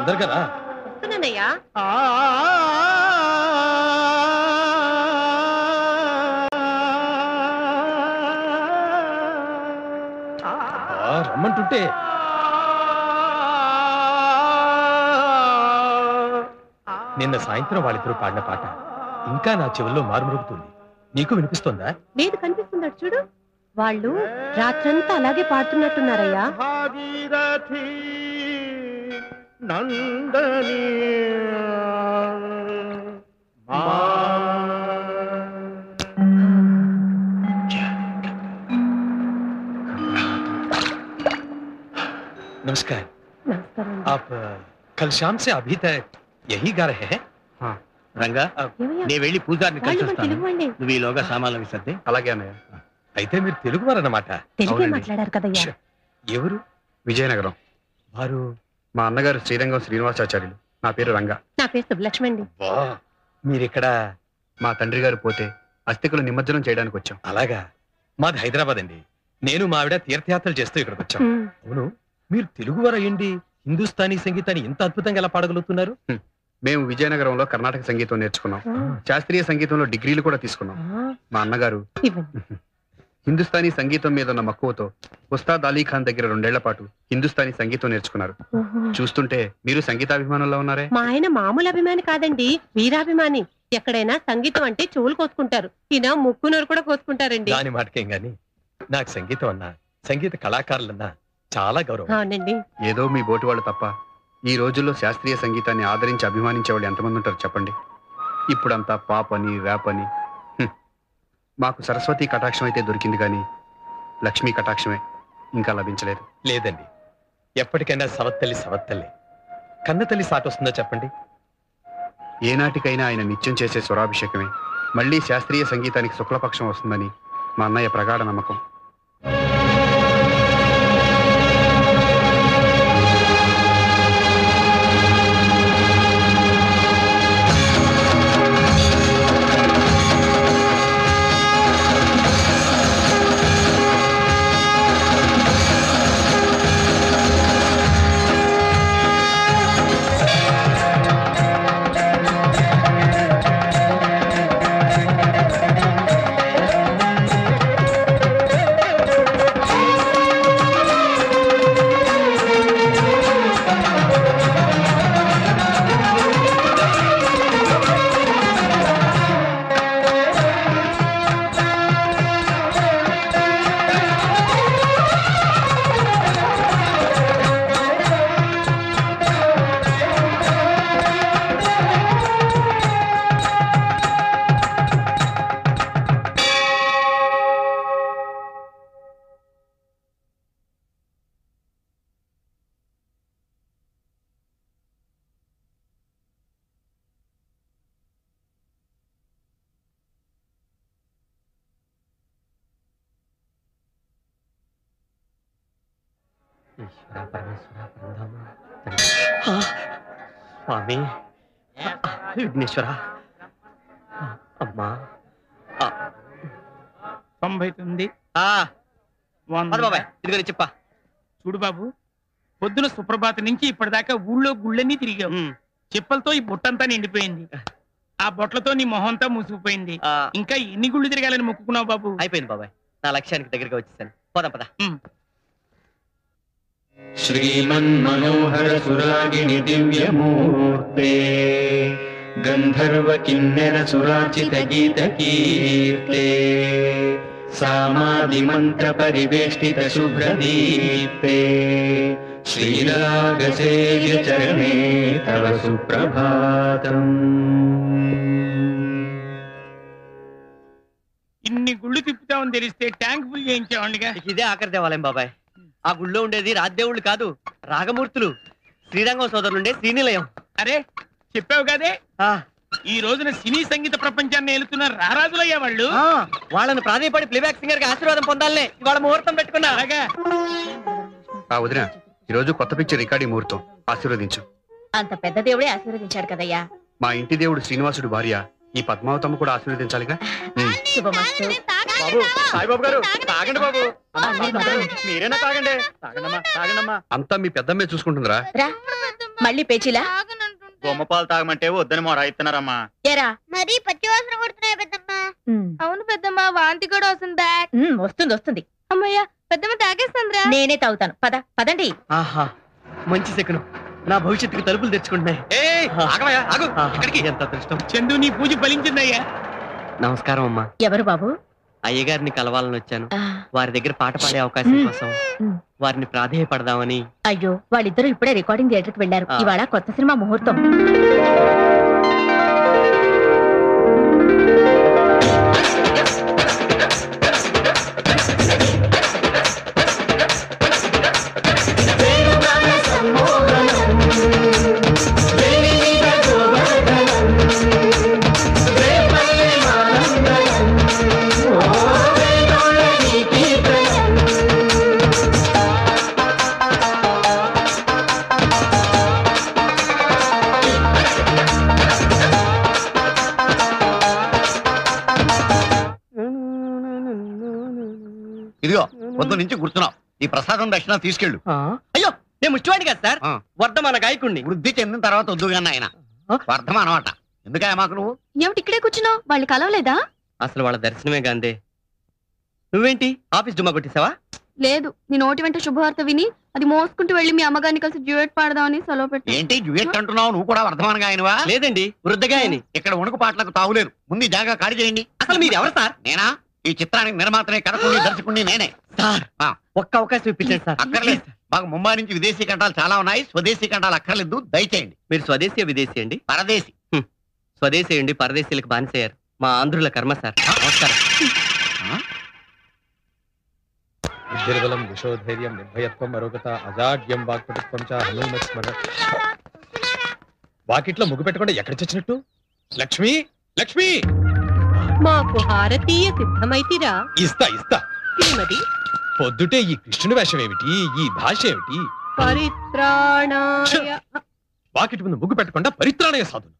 తొందరగా రా. వస్తున్నానయ్యా. రమ్మంటుంటే నిన్న సాయంత్రం వాళ్ళిద్దరూ పాడిన పాట ఇంకా నా చెవుల్లో మారుమరుగుతుంది. నీకు వినిపిస్తోందా? లేదు, కనిపిస్తుందట చూడు. వాళ్ళు రాత్రంతా అలాగే పాడుతున్నట్టున్నారయ్యా. నందని नमस्कार। आप कल शाम से अभी तक यही गा रहे हैं? हाँ రంగా, నే వెళ్ళి పూజారిని కలిసి వస్తాను. నువ్వు ఈలోగా సామాన్లు విసర్ది. అలాగే అన్నయ్య. అయితే మీరు తెలుగువారన్నమాట. తెలుగే మాట్లాడారు కదయ్యా. ఎవరు? విజయనగరం వారు మా అన్నగారు శ్రీరంగం శ్రీనివాసాచార్యులు. నా పేరు రంగా. నా పేరు సుబ్బలక్ష్మి అండి. మీరిక్కడ మా తండ్రి గారు పోతే అస్థికులు నిమజ్జనం చేయడానికి వచ్చాం. అలాగా. మాది హైదరాబాద్ అండి. నేను మా ఆవిడ తీర్థయాత్రలు చేస్తూ ఇక్కడికి వచ్చాం. అవును, మీరు తెలుగువారు అయ్యండి హిందుస్థానీ సంగీతాన్ని ఇంత అద్భుతంగా ఎలా పాడగలుగుతున్నారు? మేము విజయనగరంలో కర్ణాటక సంగీతం నేర్చుకున్నాం. శాస్త్రీయ సంగీతంలో డిగ్రీలు కూడా తీసుకున్నాం. మా అన్నగారు హిందుస్థానీ సంగీతం మీద ఉన్న మక్కువతో ఉస్తాద్ అలీ ఖాన్ దగ్గర 2 ఏళ్ల పాటు హిందుస్థానీ సంగీతం నేర్చుకున్నారు. చూస్తుంటే మీరు సంగీతాభిమానంలో ఉన్నారే. మా ఆయన మామూలు అభిమాని కాదండి, వీరాభిమాని. ఎక్కడైనా సంగీతం అంటే చెవులు కోసుకుంటారు. ఈయన ముక్కునూరు కూడా కోసుకుంటారండి. దాని మాటకేం గాని నాకు సంగీతం అన్నా సంగీత కళాకారులన్నా చాలా గౌరవం. అవునండి. ఏదో మీ బోటి వాళ్ళు తప్ప ఈ రోజుల్లో శాస్త్రీయ సంగీతాన్ని ఆదరించి అభిమానించే వాళ్ళు ఎంతమంది ఉంటారు చెప్పండి. ఇప్పుడంతా పాప్ అని ర్యాప్ అని. మాకు సరస్వతి కటాక్షం అయితే దొరికింది కానీ లక్ష్మీ కటాక్షమే ఇంకా లభించలేదు. లేదండి, ఎప్పటికైనా సవత్తల్లి కన్నతల్లి సాటొస్తుందో చెప్పండి. ఏనాటికైనా ఆయన నిత్యం చేసే స్వరాభిషేకమే మళ్ళీ శాస్త్రీయ సంగీతానికి శుక్లపక్షం వస్తుందని మా అన్నయ్య ప్రగాఢ నమ్మకం. స్వామి విఘ్నేశ్వర అమ్మా 99 బాబాయ్ ఇదిగో చెప్పా. చూడు బాబు, పొద్దున సుప్రభాత నుంచి ఇప్పటిదాకా ఊళ్ళో గుళ్ళన్నీ తిరిగావు. చెప్పలతో ఈ బొట్టంతా నిండిపోయింది. ఆ బొట్లతో నీ మొహంతా మూసుకుపోయింది. ఇంకా ఎన్ని గుళ్ళు తిరగాలని మొక్కుకున్నావు బాబు? అయిపోయింది బాబాయ్, నా లక్ష్యానికి దగ్గరగా వచ్చేసాను. పోదాం పద. श्रीमन्मनोहर सुरागिणि दिव्यमूर्ते गन्धर्व किन्नर सुराचित गीत कीर्ते सामादि मंत्र परिवेष्टित शुभ्रदीप्ते श्रीरागसेव्य चरणे तव सुप्रभातम्. ఇన్ని గుళ్ళు తిప్పుతామని తెలిస్తే ట్యాంక్ ఫుల్ చేయించావండిగా. ఇదే ఆఖరి దేవాలయం బాబాయ్. ఆ గుళ్ళో ఉండేది రాజ్దేవుళ్ళు కాదు, రాగమూర్తులు. శ్రీరంగం సోదరులుండే శ్రీనిలయం. అరే చెప్పావు కదే, ఈ రోజున సినీ సంగీత ప్రపంచాన్ని ఏలుతున్న రారాజులయ్యా వాళ్ళు. వాళ్ళని ప్రాధాన్యపడి ప్లేబ్యాక్ సింగర్ కి ఆశీర్వాదం పొందాలనే ఇవాళ ముహూర్తం పెట్టుకున్నా. అలాగా వదిన, ఈ రోజు కొత్త పిక్చర్ రికార్డింగ్ ముహూర్తం. ఆశీర్వదించు. అంత పెద్ద దేవుడే ఆశీర్వదించాడు కదయ్యా. మా ఇంటి దేవుడు శ్రీనివాసుడు భార్య ఈ పద్మావతమ్మ కూడా ఆశీర్వదించాలిగా. శుభమస్తు. బాబు సాయిబాబు గారు తాగండి బాబు. మీరేనా తాగండి. తాగండమ్మా తాగండమ్మా. అంతా మీ పెద్దమ్మే చూసుకుంటుందిరా. మళ్ళీ పేచీలా? బొమ్మపాలు తాగమంటే వద్దని మొర ఇస్తున్నారమ్మా. ఏరా మరి పచ్చి వాసన కొడుతున్నాయి పెద్దమ్మ. అవును పెద్దమ్మ, వాంతి కూడా వస్తుంది. వస్తుంది వస్తుంది. అమ్మయ్య, పెద్దమ్మ తాగేస్తుందిరా. నేనే తాగుతాను. పదండి. ఆహా మంచి శకునం. నా భవిష్యత్తుకి తలుపులు తెచ్చుకుంటున్నాయి. ఎంత అదృష్టం. చందు నీ పూజ ఫలించిందయ్యా. నమస్కారం అమ్మా. ఎవరు బాబు? అయ్యగారిని కలవాలని వచ్చాను. వారి దగ్గర పాట పాడే అవకాశం కోసం వారిని ప్రాధేయపడదామని. అయ్యో, వాళ్ళిద్దరూ ఇప్పుడే రికార్డింగ్ థియేటర్ కి వెళ్లారు. ఇవాళ కొత్త సినిమా ముహూర్తం. ఇదిగో పొద్దు నుంచి గుర్తున్నావు. ఈ ప్రసాదం దక్షిణ తీసుకెళ్ళు. అయ్యో నేను ముష్టివాడి కదా సార్, వర్ధమాన గాయకుణ్ణి. వృద్ధి చెందిన తర్వాత వద్దుగాన్న ఆయన వర్ధమాన అనమాట. ఎందుకయ్యా మాకు నువ్వు? ఏమిటి ఇక్కడే కూర్చున్నావు? వాళ్ళు కలవలేదా? అసలు వాళ్ళ దర్శనమే గాంధీ. నువ్వేంటి ఆఫీస్ డుమ్మా కొట్టేసావా? లేదు, నీ నోటి వెంట శుభవార్త విని అది మోసుకుంటూ వెళ్లి మీ అమ్మగారిని కలిసి డ్యూయట్ పాడదామని సెలవు పెట్టి. ఏంటి డ్యూయట్ అంటున్నావు? నువ్వు కూడా వర్ధమానగా ఆయనవా? లేదండి, వృద్ధగాయని. ఇక్కడ ఉణుకు పాటలకు తావులేరు. ముందు ఈ జాగా ఖాళీ చేయండి. అసలు మీరు ఎవరు సార్? నేనా? ఈ చిత్రానికి నిర్మాతనే, కథకుని, దర్శకుని నేనే. సార్ ఒక్క అవకాశం ఇప్పించండి సార్. అక్కర్లేదు. మాకు ముంబై నుంచి విదేశీ కంఠాలు చాలా ఉన్నాయి. స్వదేశీ కంఠాలు అక్కర్లేదు. దయచేయండి. మీరు స్వదేశీ విదేశీ అండి? పరదేశీ. స్వదేశీ అండి, పరదేశీలకు బానిసయ్యారు. మా ఆంధ్రుల కర్మ సార్. నమస్కారం. నిర్బలం విశోధైర్యం నిర్భయత్వం అరోగత అజాడ్యం వాక్పటుత్వం చ హనుమస్మర. వాకిట్లో ముగ్గు పెట్టకుండా ఎక్కడ చచ్చినట్టు? లక్ష్మి, లక్ష్మి, మాకు హారతీయ సిద్ధమైతిరా. ఇస్తా ఇస్తా. ఏమది? పొద్దుటే ఈ కృష్ణుని వేషం ఏమిటి? ఈ భాష ఏమిటి? పరిత్రాణాయ. వాకిటి ముందు ముగ్గు పెట్టకుండా పరిత్రాణయ సాధును.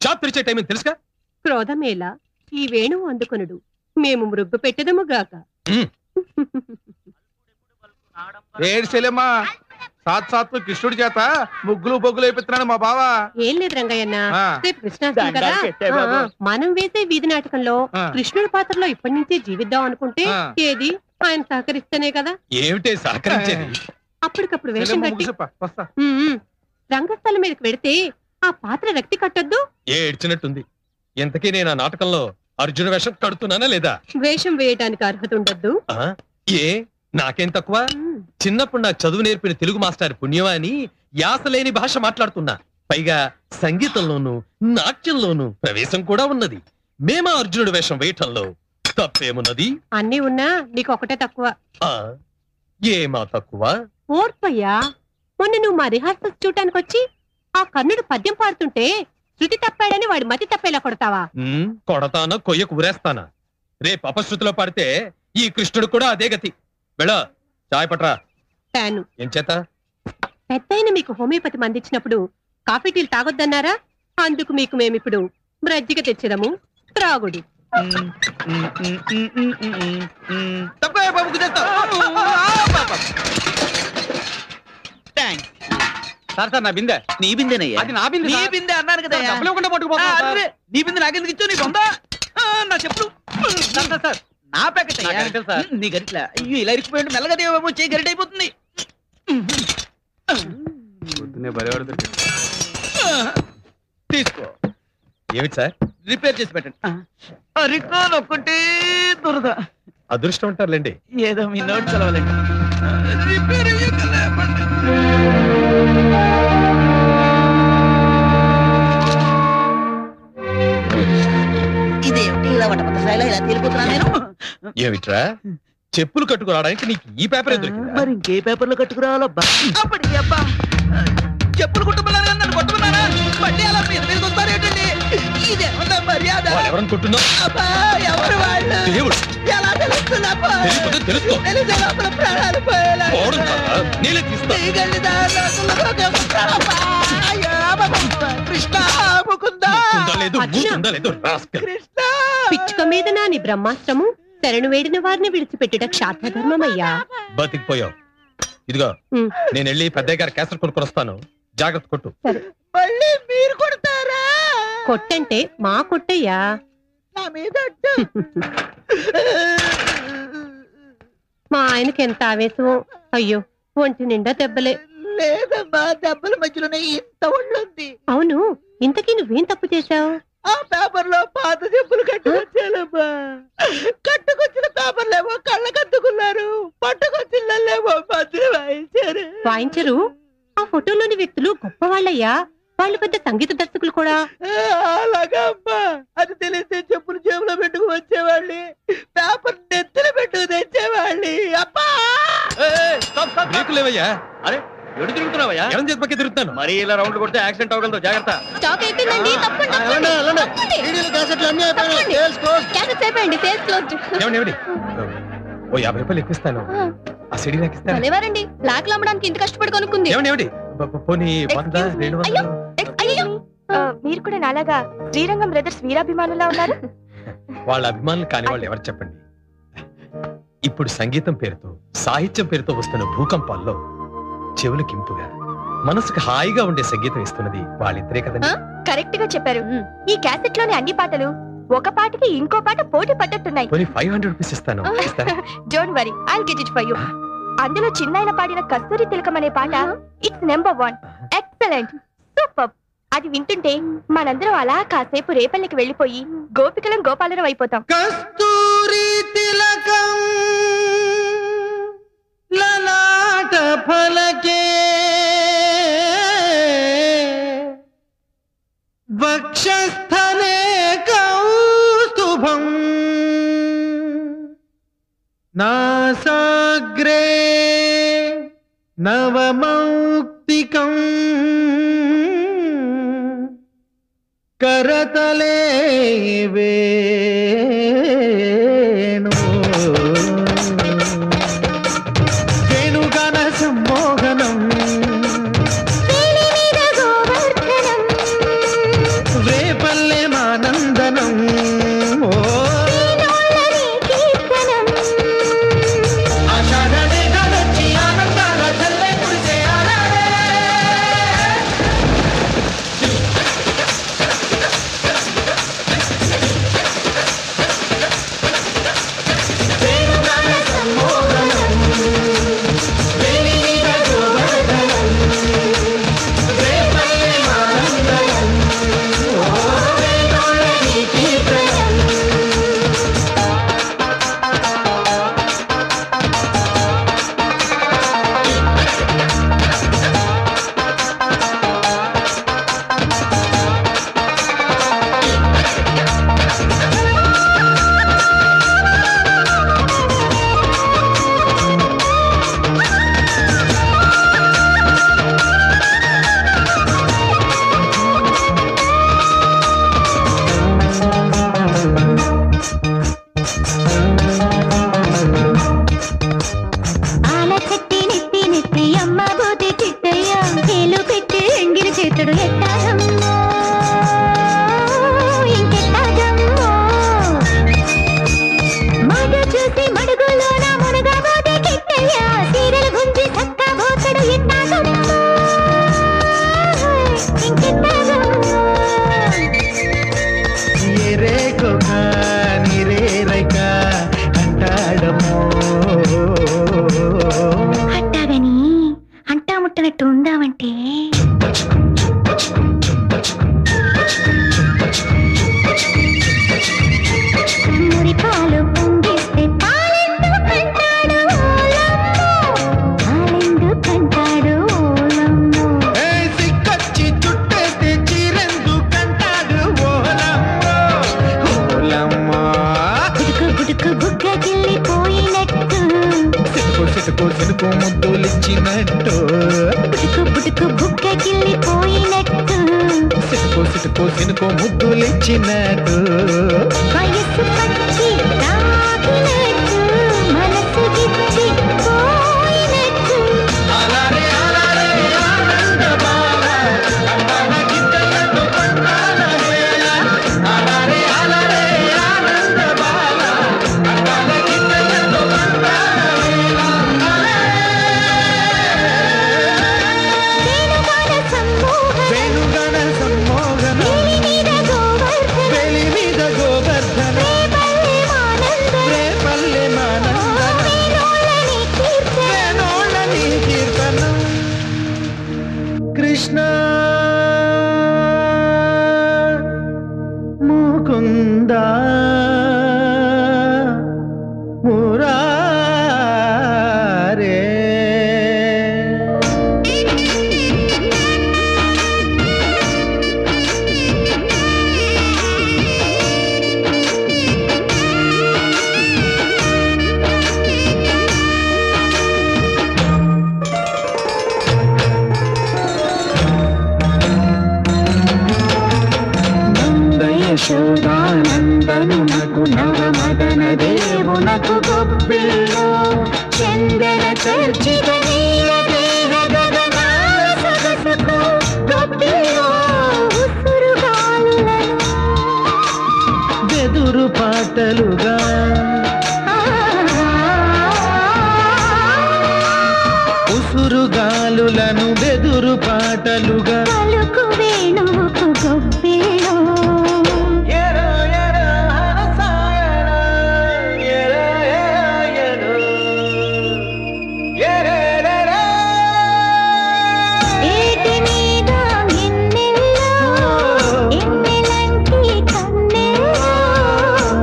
షాప్ తెరిచే టైం తెలుసుగా? క్రోధమేలా ఈ వేణువు అందుకొనుడు, మేము మృగ్గు పెట్టదముగాక. ఏడ్చేలేమ్మా, సాత్ కృష్ణుడి చేత ముగ్గులు బొగ్గులు అయిపోతున్నాడు మా బావ. ఏం లేదు రంగయ్యన్న, రేపు కృష్ణాష్టమి కదా. మనం వేసే వీధి నాటకంలో కృష్ణుడి పాత్రలో ఇప్పటి నుంచే జీవిద్దాం అనుకుంటే ఏది ఆయన సహకరిస్తేనే కదా. ఏమిటే సహకరించేది? అప్పటికప్పుడు వేషం కట్టి రంగస్థలం మీదకి వెడితే ఆ పాత్ర రక్తి కట్టొద్దు. ఏడ్చినట్టుంది. ఇంతకీ నేను ఆ నాటకంలో అర్జున వేషం కడుతున్నానా లేదా? వేషం వేయటానికి అర్హత ఉండద్దు. ఏ నాకేం తక్కువ? చిన్నప్పుడు నాకు చదువు నేర్పిన తెలుగు మాస్టర్ పుణ్యమా అని యాసలేని భాష మాట్లాడుతున్నా. పైగా సంగీతంలోనూ నాట్యంలోనూ ప్రవేశం కూడా ఉన్నది. మేమా అర్జునుడు వేషం వేయటంలో తప్పేమున్నది? అన్నీ ఉన్నా నీకు ఒకటే తక్కువ. ఏమా తక్కువ? ఓర్పయ్యా, మొన్న నువ్వు మా రిహార్సల్స్ చూడటానికి వచ్చి ఆ కర్ణుడు పద్యం పాడుతుంటే శృతి తప్పాడని వాడి మతి తప్పేలా కొడతావా? కొడతానా, కొయ్యకు ఊరేస్తానా? రేపు అపశృతిలో పాడితే ఈ కృష్ణుడు కూడా అదే గతి. వెళ్ళ చాయ్ పట్రా. తాను ఏం చేత? పెద్దయిన మీకు హోమియోపతి మందించినప్పుడు కాఫీ టీలు తాగొద్దన్నారా? అందుకు మీకు మేమిప్పుడు బ్రజ్జిగ తెచ్చేదము, త్రాగుడు. సార్ సార్, నా బిందె. నీ బిందెనయ్యా? అది నా బిందె. నీ బిందె అన్నాను కదా. నీ బిందె నాకెందుకు ఇచ్చావు? నీ బొందా నా చెప్పులు. సార్ నా ప్యాకెట్ సార్. నీ గరిట్లా. అయ్యో, ఇలా ఇరికిపోయింది. మెల్లగా బాబు, చేయి గరిట అయిపోతుంది. తీసుకో. ఏమిటి సార్? రిపేర్ చేసి పెట్టండి. రికాల్ ఒక్కటే దురద. అదృష్టం అంటారులేండి. ఏదో మీ నోట్ చదవాలండి. రిపేర్ ఇదేమిటి ఇలా వటపట స్థాయిలో ఇలా తేలిపోతున్నా నేను? ఏమిట్రా, చెప్పులు కట్టుకురావడానికి నీకు ఈ పేపర్ ఎందుకు? మరి ఇంకే పేపర్లో కట్టుకురావాలబ్బా? అప్పటికి అబ్బా, చెప్పులు కుట్టుకున్నారు కానీ నన్ను కొట్టుకున్నారా? మళ్ళీ అలా మీద మీద వస్తారు ఏంటండి? ఇదేమన్నా మర్యాద? ఎవరనుకుంటున్నావు? అబ్బా, ఎవరు వాళ్ళు? దేవుడు. ఎలా తెలుస్తుందబ్బా? తెలుసుకో. తెలిసే లోపల ప్రాణాలు పోయేలా. నేనే తీస్తా. కృష్ణ ముకుందా. పిచ్చుక మీద నాని బ్రహ్మాస్త్రము శరణు వేడిన వారిని విడిచిపెట్టుట క్షాత్ర ధర్మమయ్యా. బతికిపోయావు. ఇదిగో, నేను వెళ్ళి పెద్దయ్య గారి క్యాసెట్ కొనుక్కొని వస్తాను. జాగ్రత్త కొట్టు. మళ్ళీ మీరు కొడతారా? కొట్టంటే మా కొట్టయ్యా. నా మీద మా ఆయనకి ఎంత ఆవేశం. అయ్యో ఒంటి నిండా దెబ్బలే. లేదమ్మా, దెబ్బల మధ్యలోనే ఇంత ఒళ్ళుంది. అవును, ఇంతకీ నువ్వేం తప్పు చేశావు? ఆ పేపర్ లో పాత చెప్పులు కట్టుకొచ్చానమ్మా. కట్టుకొచ్చిన పేపర్లేమో కళ్ళకద్దుకున్నారు, పట్టుకొచ్చిళ్ళేమో మధ్య వాయించారు. వాయించరు? ఆ ఫోటోలోని వ్యక్తులు గొప్ప వాళ్ళయ్యా. వాళ్ళు పెద్ద సంగీత దర్శకులు కూడా. అలాగా అమ్మా, అది తెలిస్తే చెప్పులు జేబులో పెట్టుకు వచ్చేవాళ్ళి, పేపర్ నెత్తిన పెట్టుకు తెచ్చేవాళ్ళి. అబ్బా లేవయ్యా. అరే ఎడు తిరుగుతున్నావయ్యా? ఎవరి చేతి పక్క తిరుగుతాను. మరి ఇలా రౌండ్ కొడితే యాక్సిడెంట్ అవ్వగలదు, జాగ్రత్త. స్టాక్ అయిపోయిందండి, తప్పకుండా ఏమండి ఓ 50 రూపాయలు ఎక్కువిస్తాను. ఆ సిడి నాకు ఇస్తాను. భలేవారండి, బ్లాక్ లో అమ్మడానికి ఇంత కష్టపడి కొనుక్కుంది. ఏమండి పోనీ 100, 200. అయ్యో, మీరు కూడా నాలాగా శ్రీరంగం బ్రదర్స్ వీరాభిమానులా ఉన్నారు. వాళ్ళ అభిమానులు కాని వాళ్ళు ఎవరు చెప్పండి. ఇప్పుడు సంగీతం పేరుతో, సాహిత్యం పేరుతో వస్తున్న భూకంపాల్లో చెవులకు ఇంపుగా, మనసుకు హాయిగా ఉండే సంగీతం ఇస్తున్నది వాళ్ళిద్దరే కదండి. కరెక్ట్ గా చెప్పారు. ఈ క్యాసెట్ లోని అన్ని పాటలు ఒక పాటకి ఇంకో పాట పోటీ పడ్డట్టున్నాయి. పోనీ 500 రూపీస్ ఇస్తాను. Don't worry, I'll get it for you. అందులో చిన్నాయన పాడిన కస్తూరి తిలకం అనే పాట ఇట్స్ నెంబర్ 1. Excellent, super. అది వింటుంటే మనందరం అలా కాసేపు రేపల్లికి వెళ్ళిపోయి గోపికలం గోపాలరం అయిపోతాం. కస్తూరి తిలకం లలాట ఫలకే వక్షస్థలే కౌస్తుభం నాసాగ్రే నవమౌక్తికం కరతలే వేణు వేణుగణ సమ్మోహనం వేపల్లె మానందనం ముద్దులిచ్చినట్టు వయస్సు పచ్చి తాకినట్టు మనసు గిచ్చి పోయినట్టు అలారే అలారే ఆనంద బాల అమ్మన గిట్టలతో పంటాల వేళ అలారే అలారే ఆనంద బాల అమ్మన గిట్టలతో పంటాల వేళ వేణుగాన యశోదానందనునకు నవమదన దేవునకు గొబ్బిల్లో చందన చర్చిత నీల దేహ గగనాల సొగసుకు గొబ్బిల్లో ఉసురుగాలులను బెదురు పాటలుగా ఉసురుగాలులను బెదురు పాటలుగా పలుకు వేణువుకు గొబ్బిలో ఏటి మీద ఎన్నెల్లో ఎన్నెలంటి కన్నెల్లో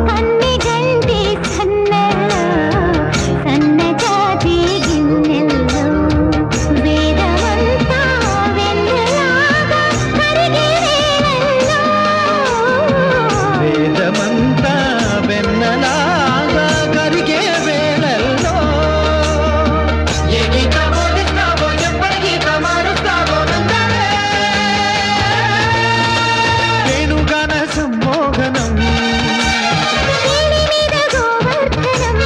కన్నె గంటి సన్నెల్లో సన్నజాతి గిన్నెల్లో వేదమంతా వెన్నెలాగా కరిగే వేళల్లో వేదమంతా వెన్నలాగా కరిగే వేళల్లో ఏ గీత బోధిస్తావో ఎప్పటి గీత మారుస్తావో నందనే వేణుగాన సమ్మోహనం వేణి మీద గోవర్ధనం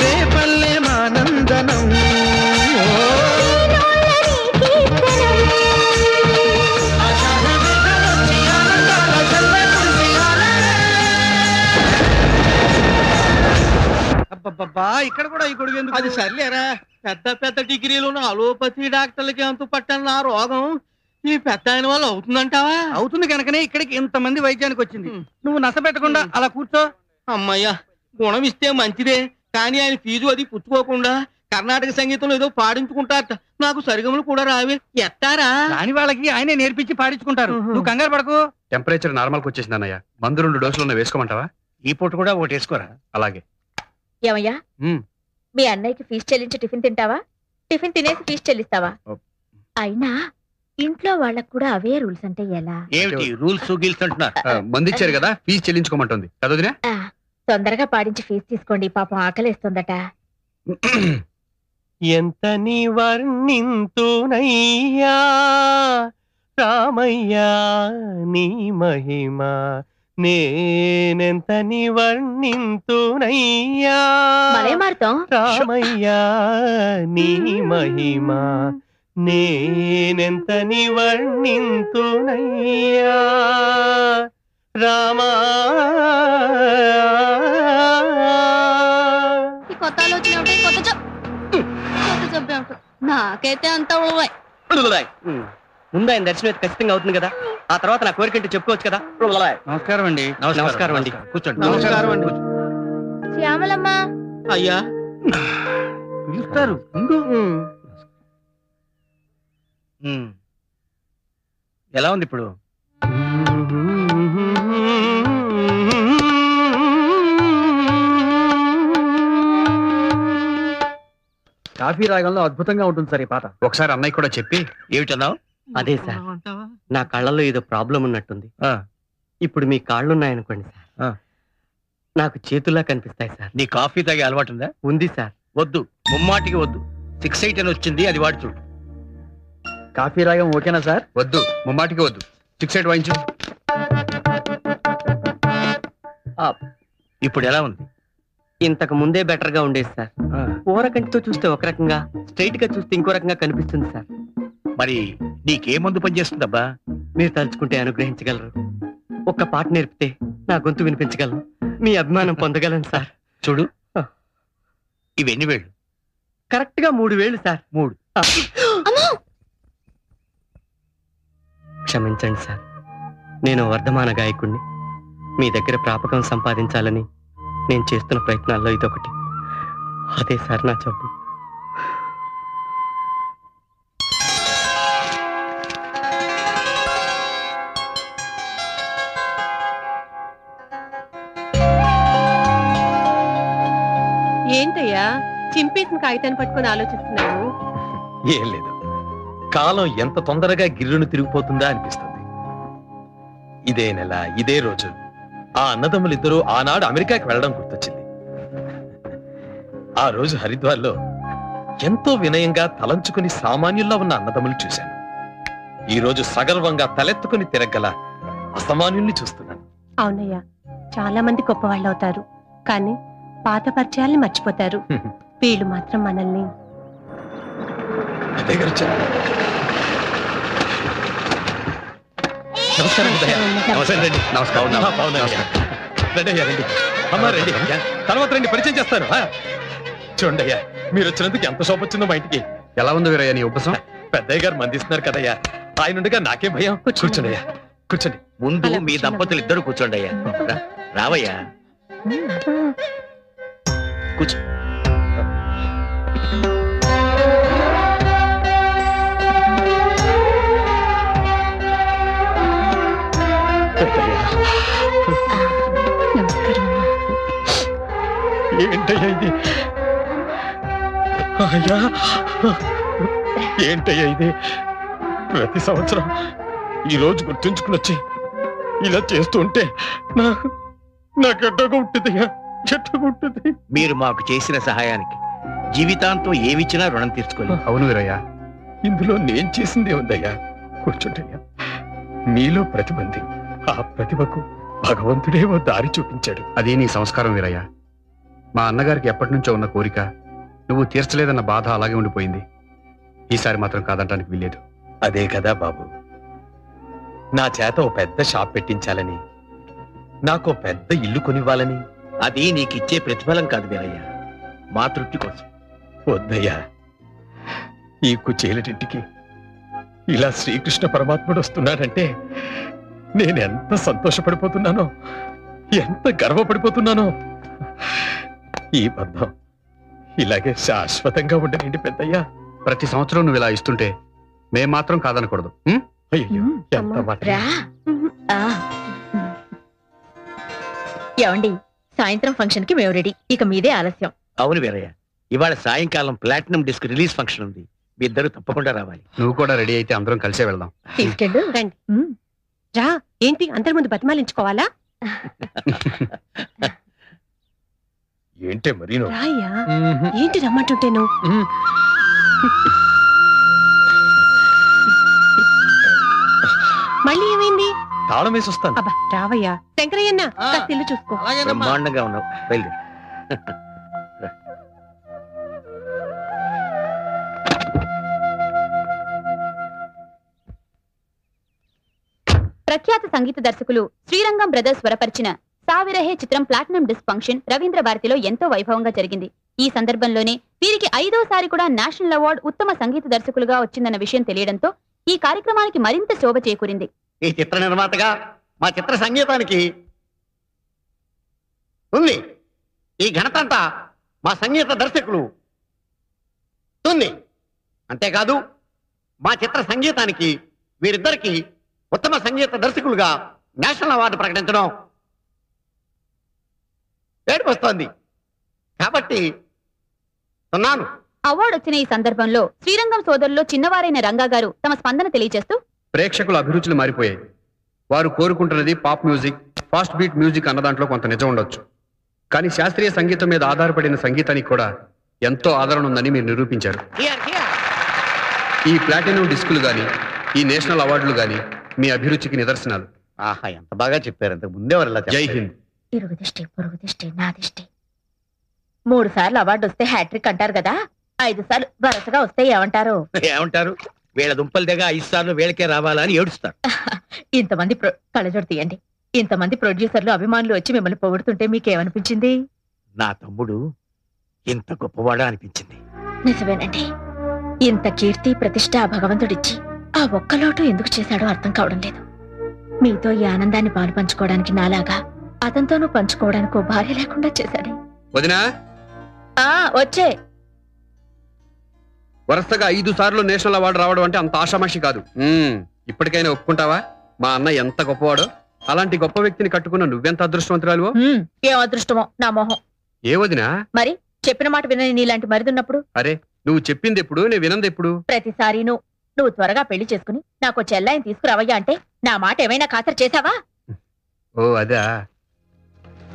రేపల్లె మానందనం నోళ్ళని కీర్తనం అబ్బబ్బబ్బా ఇక్కడ కూడా ఈ గొడుగు ఎందుకు? అది సర్లేరా పెద్ద పెద్ద డిగ్రీలు అలోపతి డాక్టర్లకి ఎంత పట్టన్న ఆ రోగం ఈ పెద్ద ఆయన వల్ల అవుతుందంటావా? అవుతుంది కనుకనే ఇక్కడికి ఇంతమంది వైద్యానికి వచ్చింది. నువ్వు నస పెట్టకుండా అలా కూర్చో. అమ్మయ్యా గుణం ఇస్తే మంచిదే, కానీ ఆయన ఫీజు అది పుచ్చుకోకుండా కర్ణాటక సంగీతంలో ఏదో పాడించుకుంటారట. నాకు సరిగములు కూడా రావే, ఎట్టారా? రాని వాళ్ళకి ఆయనే నేర్పించి పాడించుకుంటారు. నువ్వు కంగారు పడకు. టెంపరేచర్ నార్మల్కి వచ్చేసింది అన్నయ్య. మందు 2 డోసులు వేసుకోమంటావా? ఈ పూట కూడా ఒకటి వేసుకోరా. అలాగే. ఏమయ్యా మీ అన్నయ్యకి ఫీజు చెల్లించి టిఫిన్ తింటావా, టిఫిన్ తినేసి ఫీజు చెల్లిస్తావా? అయినా ఇంట్లో వాళ్ళకు కూడా అవే రూల్స్ అంటే ఎలా? ఏమిటి రూల్స్ గీల్స్ అంటున్నారు? మందు ఇచ్చారు కదా, ఫీజు చెల్లించుకోమంటుంది కదొదినా? తొందరగా పాడించి ఫీజు తీసుకోండి, పాపం ఆకలేస్తుందట. ఎంత నీ వర్ణింతునయ్యా రామయ్యా నీ మహిమ, నేనెంత నీ వర్ణింతునయ్యా మలయమారుతాం రామయ్యా నీ మహిమ, నేనెంత నీ వర్ణింతునయ్యా రామా. కొత్త ఆలోచన ఏమిటి? కొత్త జబ్బు ఏమిటి? నాకైతే అంత ఉడవాయి. ముందు ఆయన దర్శనం అయితే ఖచ్చితంగా అవుతుంది కదా, ఆ తర్వాత నా కోరికంటే చెప్పుకోవచ్చు కదా. నమస్కారం అండి. నమస్కారం అండి. కూర్చోండి. నమస్కారం అండి. శ్యామలమ్మ అయ్యా పిలుస్తారు. ఎలా ఉంది ఇప్పుడు? కాఫీ రాగంలో అద్భుతంగా ఉంటుంది సార్ ఈ పాట. ఒకసారి అన్నయ్య కూడా చెప్పి. ఏమిటన్నావు? అదే సార్, నా కళ్ళల్లో ఏదో ప్రాబ్లం ఉన్నట్టుంది. ఇప్పుడు మీ కాళ్ళున్నాయనుకోండి సార్, నాకు చేతుల్లా కనిపిస్తాయి సార్. నీ కాఫీ తాగే అలవాటు ఉందా? ఉంది సార్. వద్దు, ముమ్మాటికి వద్దు. 6-8 అని వచ్చింది, అది వాడి చూడు. కాఫీ రాగం ఓకేనా సార్? వద్దు, ముమ్మాటికి వద్దు. 6-8 వాయించు. ఇప్పుడు ఎలా ఉంది? ఇంతకు ముందే బెటర్ గా ఉండేది సార్. ఓరకంటితో చూస్తే ఒక రకంగా, స్ట్రైట్ గా చూస్తే ఇంకో రకంగా కనిపిస్తుంది సార్. మరి నీకే మందు పనిచేస్తుందబ్బా? మీరు తలుచుకుంటే అనుగ్రహించగలరు. ఒక్క పాట నేర్పితే నా గొంతు వినిపించగలను, మీ అభిమానం పొందగలను సార్. చూడు, ఇవెన్ని వేళ్ళు? కరెక్ట్ గా 3 వేళ్ళు సార్. 3. క్షమించండి సార్, నేను వర్ధమాన గాయకుణ్ణి. మీ దగ్గర ప్రాపకం సంపాదించాలని నేను చేస్తున్న ప్రయత్నాల్లో ఇదొకటి. అదే సార్ నా జబ్బు. ఏంటయ్యా చింపేసిన కాగితాన్ని పట్టుకొని ఆలోచిస్తున్నావు? ఏం లేదు, కాలం ఎంత తొందరగా గిర్రును తిరిగిపోతుందా అనిపిస్తుంది. ఇదే నెల ఇదే రోజు ఆ అన్నదమ్ములిద్దరూ ఆనాడు అమెరికాకి వెళ్ళడం గుర్తొచ్చింది. ఆ రోజు హరిద్వార్లో ఎంతో వినయంగా తలంచుకుని సామాన్యుల్లో ఉన్న అన్నదమ్ములు చూశాను. ఈ రోజు సగర్వంగా తలెత్తుకుని తిరగల అసమానుల్ని చూస్తున్నాను. అవునయ్యా, చాలా మంది గొప్పవాళ్ళు అవుతారు, కానీ పాత పరిచయాల్ని మర్చిపోతారు. వీళ్ళు మాత్రం మనల్ని. నమస్కారం ఉదయ. నమస్కారం రండి. నమస్కారం. రండి అయ్యా, రండి. అమ్మా రండి, తర్వాత రండి, పరిచయం చేస్తాను. చూడండి అయ్యా, మీరు వచ్చినందుకు ఎంత శోభ వచ్చిందో మా ఇంటికి. ఎలా ఉంది వీరయ్య నీ ఉపసం? పెద్దయ్య గారు మందిస్తున్నారు కదయ్యా, ఆయన ఉండగా నాకేం భయం. కూర్చోండి అయ్యా, కూర్చోండి. ముందు మీ దంపతులు ఇద్దరు కూర్చోండి అయ్యా. రావయ్యా, కూర్చో. ఏంటయ్యా ఇది? అయ్యా, ఏంటయ్యా ఇది? ప్రతి సంవత్సరం ఈ రోజు గుర్తుంచుకుని వచ్చి ఇలా చేస్తూ ఉంటే నాకెట్టగా ఉంటుందయ్యా, ఎట్టగా ఉంటుంది. మీరు మాకు చేసిన సహాయానికి జీవితాంతం ఏమిచ్చినా రుణం తీర్చుకోలేదు. అవును వీరయ్య, ఇందులో నేను చేసిందే ఉందయ్యా. కూర్చుంటయ్యా. మీలో ప్రతిభ ఉంది, ఆ ప్రతిభకు భగవంతుడే ఓ దారి చూపించాడు. అదే నీ సంస్కారం వీరయ్య. మా అన్నగారికి ఎప్పటి నుంచో ఉన్న కోరిక నువ్వు తీర్చలేదన్న బాధ అలాగే ఉండిపోయింది. ఈసారి మాత్రం కాదంటానికి వీల్లేదు. అదే కదా బాబు, నా చేత ఓ పెద్ద షాప్ పెట్టించాలని, నాకు పెద్ద ఇల్లు కొనివ్వాలని. అది నీకిచ్చే ప్రతిఫలం కాదు వీరయ్య, మా తృప్తి కోసం. వద్దయ్యా, ఈ కుచేలటింటికి ఇలా శ్రీకృష్ణ పరమాత్ముడు వస్తున్నాడంటే నేనెంత సంతోషపడిపోతున్నానో, ఎంత గర్వపడిపోతున్నానో. ఈ బంధం ఇలాగే శాశ్వతంగా ఉండనండి పెద్దయ్యా. ప్రతి సంవత్సరం నువ్వు ఇలా ఇస్తుంటే మేం మాత్రం కాదనకూడదు. అయ్యో, ఎంత మాట. ఏమండి, సాయంత్రం ఫంక్షన్ కి మేము రెడీ, ఇక మీదే ఆలస్యం. అవును వీరయ్య, ఇవాళ సాయంకాలం ప్లాటినం డిస్క్ రిలీజ్ ఫంక్షన్ ఉంది, మీ ఇద్దరు తప్పకుండా రావాలి. నువ్వు కూడా రెడీ అయితే అందరం కలిసే వెళ్దాం. తీసుకెళ్ళు. రండి. రా. ఏంటి అందరి ముందు బతిమాలించుకోవాలా? ఏంటే మరి రాయ్యా, ఏంటి రమ్మంటుంటేను? మళ్ళీ ఏమైంది? తాళం వేసి వస్తాను. అబ్బా రావయ్యా. శంకరయ్యన్న, కాస్త ఇల్లు చూసుకో. బ్రహ్మాండంగా ఉన్నావు, బయలుదేరు. ప్రఖ్యాత సంగీత దర్శకులు శ్రీరంగం బ్రదర్స్ స్వరపరిచిన సావిరహే చిత్రం ప్లాటినం డిస్క్ ఫంక్షన్ రవీంద్ర భారతిలో ఎంతో వైభవంగా జరిగింది. ఈ సందర్భంలోనే వీరికి 5వసారి కూడా నేషనల్ అవార్డు ఉత్తమ సంగీత దర్శకులుగా వచ్చిందన్న విషయం తెలియడంతో ఈ కార్యక్రమానికి మరింత శోభ చేకూరింది. ఈ చిత్ర నిర్మాతగా మా చిత్ర సంగీతానికి ఉంది. ఈ ఘనత అంతా మా సంగీత దర్శకులు ఉంది. అంతేకాదు మా చిత్ర సంగీతానికి వీరిద్దరికి ఉత్తమ సంగీత దర్శకులుగా నేషనల్ అవార్డు ప్రకటించడం ఏడుపొస్తోంది. కాబట్టి అవార్డు వచ్చిన ఈ సందర్భంలో శ్రీరంగం సోదరుల్లో చిన్నవారైన రంగా గారు తమ స్పందన తెలియజేస్తూ, ప్రేక్షకుల అభిరుచులు మారిపోయాయి. వారు కోరుకుంటున్నది pop music, fast beat music అన్న దాంట్లో కొంత నిజం ఉండొచ్చు. కానీ శాస్త్రీయ సంగీతం మీద ఆధారపడిన సంగీతానికి కూడా ఎంతో ఆదరణ ఉందని మీరు నిరూపించారు. ఈ ప్లాటినం డిస్కులు గాని, ఈ నేషనల్ అవార్డులు గాని మీ అభిరుచికి నిదర్శనాలు. ఆహా, ఎంత బాగా చెప్పారు. అంతకు ముందే వారు. జై హింద్. ఇరుగు దిష్టి, పొరుగు దిష్టి, నా దిష్టి. 3 సార్లు అవార్డు వస్తే హ్యాట్రిక్ అంటారు కదా, 5 సార్లు వరుసగా వస్తే ఏమంటారు? ఏమంటారు? వీళ్ళ దుంపల దగ్గర 5 సార్లు వీళ్ళకే రావాలని ఏడుస్తారు. ఇంతమంది కళ్ళజోడు తీయండి. ఇంతమంది ప్రొడ్యూసర్లు, అభిమానులు వచ్చి మిమ్మల్ని పొగుడుతుంటే మీకేమనిపించింది? నా తమ్ముడు ఇంత గొప్పవాడా అనిపించింది. నిజమేనండి. ఇంత కీర్తి ప్రతిష్ట ఆ భగవంతుడిచ్చి ఆ ఒక్క లోటు ఎందుకు చేశాడో అర్థం కావడం లేదు. మీతో ఈ ఆనందాన్ని పాలు పంచుకోవడానికి నాలాగా అతనితోనూ పంచుకోవడానికి ఓ భార్య లేకుండా చేశాడే. వదినా, వచ్చే వరుసగా 5 సార్లు నేషనల్ అవార్డు రావడం అంటే అంత ఆషామాషి కాదు. ఇప్పటికైనా ఒప్పుకుంటావా మా అన్న ఎంత గొప్పవాడో? అలాంటి గొప్ప వ్యక్తిని కట్టుకున్న నువ్వెంత అదృష్టవంతురాలువో. ఏం అదృష్టమో నా మొహం. ఏ వదినా? మరి చెప్పిన మాట వినని నీలాంటి మరిదున్నప్పుడు? అరే, నువ్వు చెప్పింది ఎప్పుడు, నేను వినంది ఎప్పుడు? ప్రతిసారి నువ్వు త్వరగా పెళ్లి చేసుకుని నాకు చెల్లాయిని తీసుకురావయ్యా అంటే నా మాట ఏమైనా ఖాతరు చేశావా? ఓ అదా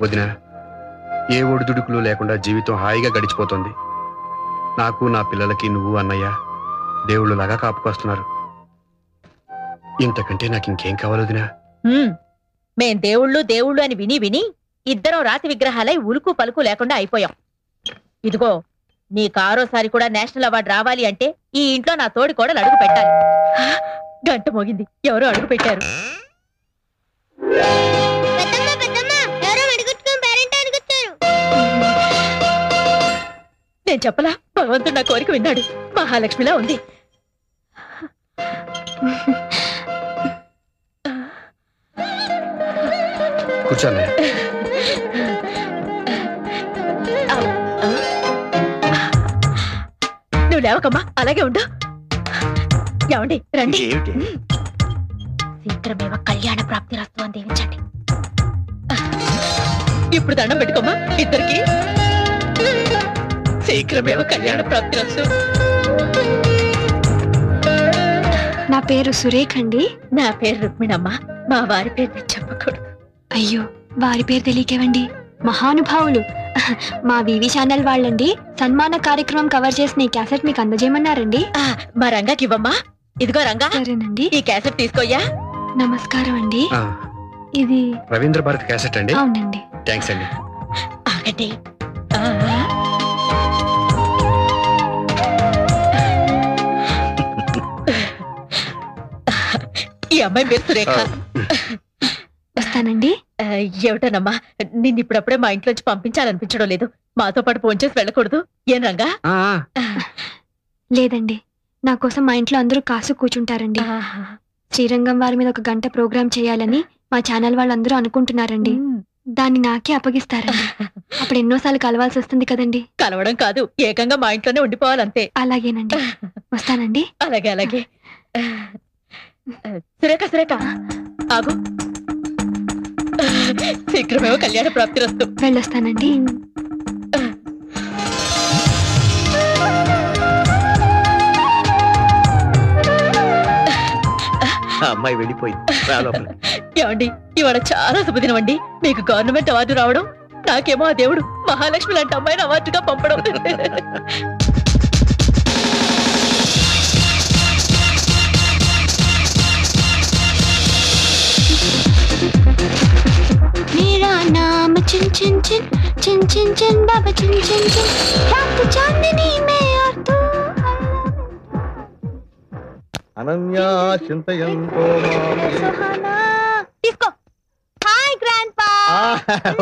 వదినా, ఏ ఒడిదుడుకులు లేకుండా జీవితం హాయిగా గడిచిపోతుంది. నాకు, నా పిల్లలకి నువ్వు అన్నయ్య దేవుళ్ళలాగా కాపుకొస్తున్నారు. ఇంతకంటే నాకు ఇంకేం కావాలి వదినా? మేం దేవుళ్ళు దేవుళ్ళు అని విని విని ఇద్దరం రాతి విగ్రహాలై ఉలుకు పలుకు లేకుండా అయిపోయాం. ఇదిగో నీ కారోసారి కూడా నేషనల్ అవార్డు రావాలి అంటే ఈ ఇంట్లో నా తోడి కూడా అడుగు పెట్టాలి. గంట మోగింది, ఎవరో అడుగు పెట్టారు. నేను చెప్పలా, భగవంతుడు నా కోరిక విన్నాడు. మహాలక్ష్మిలా ఉంది. కూర్చోండి. నువ్వు లేవకమ్మా, అలాగే ఉండు. ఏమండి రండి. శీఘ్రమేవ కళ్యాణ ప్రాప్తి రస్తు అని దీవించండి. ఇప్పుడు దండం పెట్టుకోమ్మా ఇద్దరికి. శీఘ్రమేవ కళ్యాణ ప్రాప్తి రస్తు. నా పేరు సురేఖ్ అండి. నా పేరు రుక్మిణమ్మ. మా వారి పేరు నేను చెప్పకూడదు. అయ్యో, వారి పేరు తెలియకేవండి. మహానుభావులు. మా వివి ఛానల్ వాళ్ళండి సన్మాన కార్యక్రమం కవర్ చేసిన ఈ క్యాసెట్ మీకు అందజేయమన్నారండి. మా రంగాకి ఇవ్వమ్మా. ఇదిగో రంగా. సరేనండి. ఈ క్యాసెట్ తీసుకోయ్యా. నమస్కారం అండి. ఇది రవీంద్ర భారతి క్యాసెట్ అండి. అవునండి. థ్యాంక్స్ అండి. ఆగండి. ఈ అమ్మాయి పేరు సురేఖ. వస్తానండి. ఏమిటోనమ్మా, నిన్ను ఇప్పుడప్పుడే మా ఇంట్లోంచి పంపించాలనిపించడం లేదు. మాతో పాటు ఫోన్ చేసి వెళ్ళకూడదు ఏం రంగా? లేదండి, నా కోసం మా ఇంట్లో అందరూ కాసు కూర్చుంటారండి. శ్రీరంగం వారి మీద ఒక గంట ప్రోగ్రాం చేయాలని మా ఛానల్ వాళ్ళందరూ అనుకుంటున్నారండి. దాన్ని నాకే అప్పగిస్తారండి. అప్పుడు ఎన్నోసార్లు కలవాల్సి వస్తుంది కదండి. కలవడం కాదు, ఏకంగా మా ఇంట్లోనే ఉండిపోవాలంతే. అలాగేనండి, వస్తానండి. అలాగే అలాగే. సురేఖ సురేఖ ఆగు. శీఘ్రమేవో కళ్యాణ ప్రాప్తి రస్తు. వెళ్ళొస్తానండి. అమ్మాయి వెళ్ళిపోయింది. ఏమండి, ఇవాళ చాలా శుభదినం అండి. మీకు గవర్నమెంట్ అవార్డు రావడం, నాకేమో ఆ దేవుడు మహాలక్ష్మి లాంటి అమ్మాయిని అవార్డుగా పంపడం. मेरा नाम चिन चिन चिन चिन चिन चिन बाबा चिन चिन चिन रात चांदनी में और तू అనన్యా చింతయంతో తీసుకో. Hi grandpa.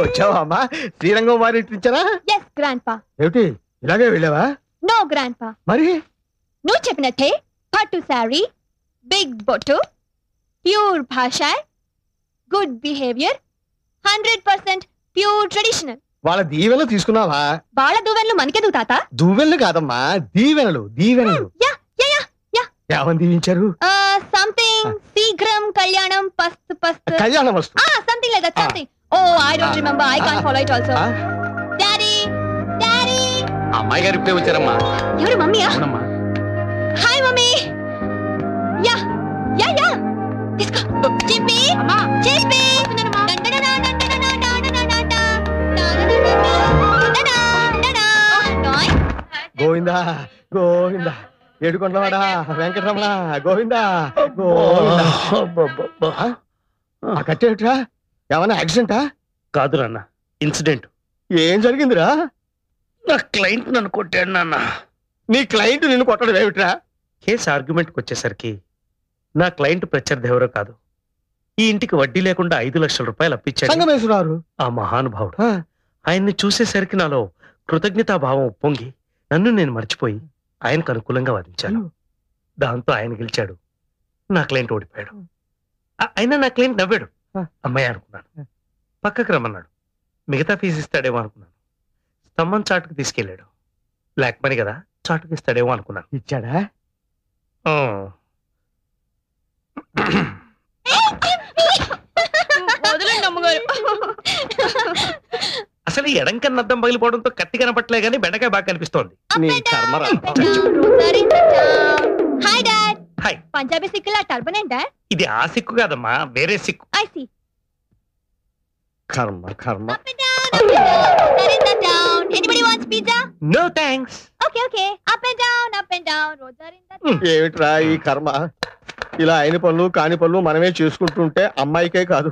వచ్చావా అమ్మా? శ్రీరంగం వారి టీచరా? Yes grandpa. ఏమిటి ఇలాగే వెళ్ళావా? No grandpa. మరి నువ్వు చెప్పినట్టే పట్టు శారీ, బిగ్ బొట్టు, ప్యూర్ భాష, గుడ్ బిహేవియర్, 100% ప్యూర్ ట్రెడిషనల్. వాళ్ళ దీవెనలు తీసుకున్నావా? వాళ్ళ దువ్వెనలు మనకెందుకు తాత? దువ్వెనలు కాదమ్మా, దీవెనలు దీవెనలు. ఏమని దీవించారు? సంథింగ్ శీఘ్రం కళ్యాణం పస్తు పస్తు కళ్యాణం వస్తు. Something like that. Something. Oh I don't remember. I can't follow it also. Daddy daddy. అమ్మాయి గారు ఇప్పుడే వచ్చారమ్మా. ఎవరు? మమ్మీయా? అవునమ్మా. Hi mummy. Yeah yeah yeah. తీసుకో. చిప్పి అమ్మా. చిప్పి. గోవిందా గోవిందా, ఏడుకొండవాడా వెంకటరమణ గోవిందా గోవిందా. ఆ కట్టేట్రా? ఏమన్నా యాక్సిడెంటా? కాదు నాన్న, ఇన్సిడెంట్. ఏం జరిగిందిరా? నా క్లయింట్ నన్ను కొట్టాడు నాన్న. నీ క్లయింట్ నిన్ను కొట్టడం ఏమిట్రా? కేసు ఆర్గ్యుమెంట్కి వచ్చేసరికి నా క్లయింట్ ప్రత్యర్థి ఎవరో కాదు, ఈ ఇంటికి వడ్డీ లేకుండా 5 లక్షల రూపాయలు అప్పించాడు సంగమేశ్వరారు ఆ మహానుభావుడు. ఆయన్ని చూసేసరికి నాలో కృతజ్ఞతాభావం ఉప్పొంగి నన్ను నేను మర్చిపోయి ఆయనకు అనుకూలంగా వాదించాను. దాంతో ఆయన గెలిచాడు, నా క్లయింట్ ఓడిపోయాడు. అయినా నా క్లయింట్ నవ్వాడు. అమ్మాయి అనుకున్నాను. పక్కకు రమ్మన్నాడు. మిగతా ఫీజు ఇస్తాడేమో అనుకున్నాను. స్తంభం చాటుకు తీసుకెళ్ళాడు. బ్లాక్ మనీ కదా, చాటుకు ఇస్తాడేమో అనుకున్నాను. ఇచ్చాడా? అసలు ఈ ఎడంకన్న అద్దం పగిలిపోవడంతో కత్తి కనపట్లే గానీ బెండకాయ బాగా కనిపిస్తోంది. Hi dad. హాయ్. పంజాబీ సిక్కులా టర్బన్ ఏంటా? ఇది ఆ సిక్కు కాదమ్మా, వేరే సిక్కు. I see. కర్మ కర్మ. Anybody wants pizza? No thanks. Okay, okay. Up and down, Roads in the... ఏమిట్రా ఈ కర్మ? ఇలా అయిన పనులు కాని పనులు మనమే చేసుకుంటుంటే అమ్మాయికే కాదు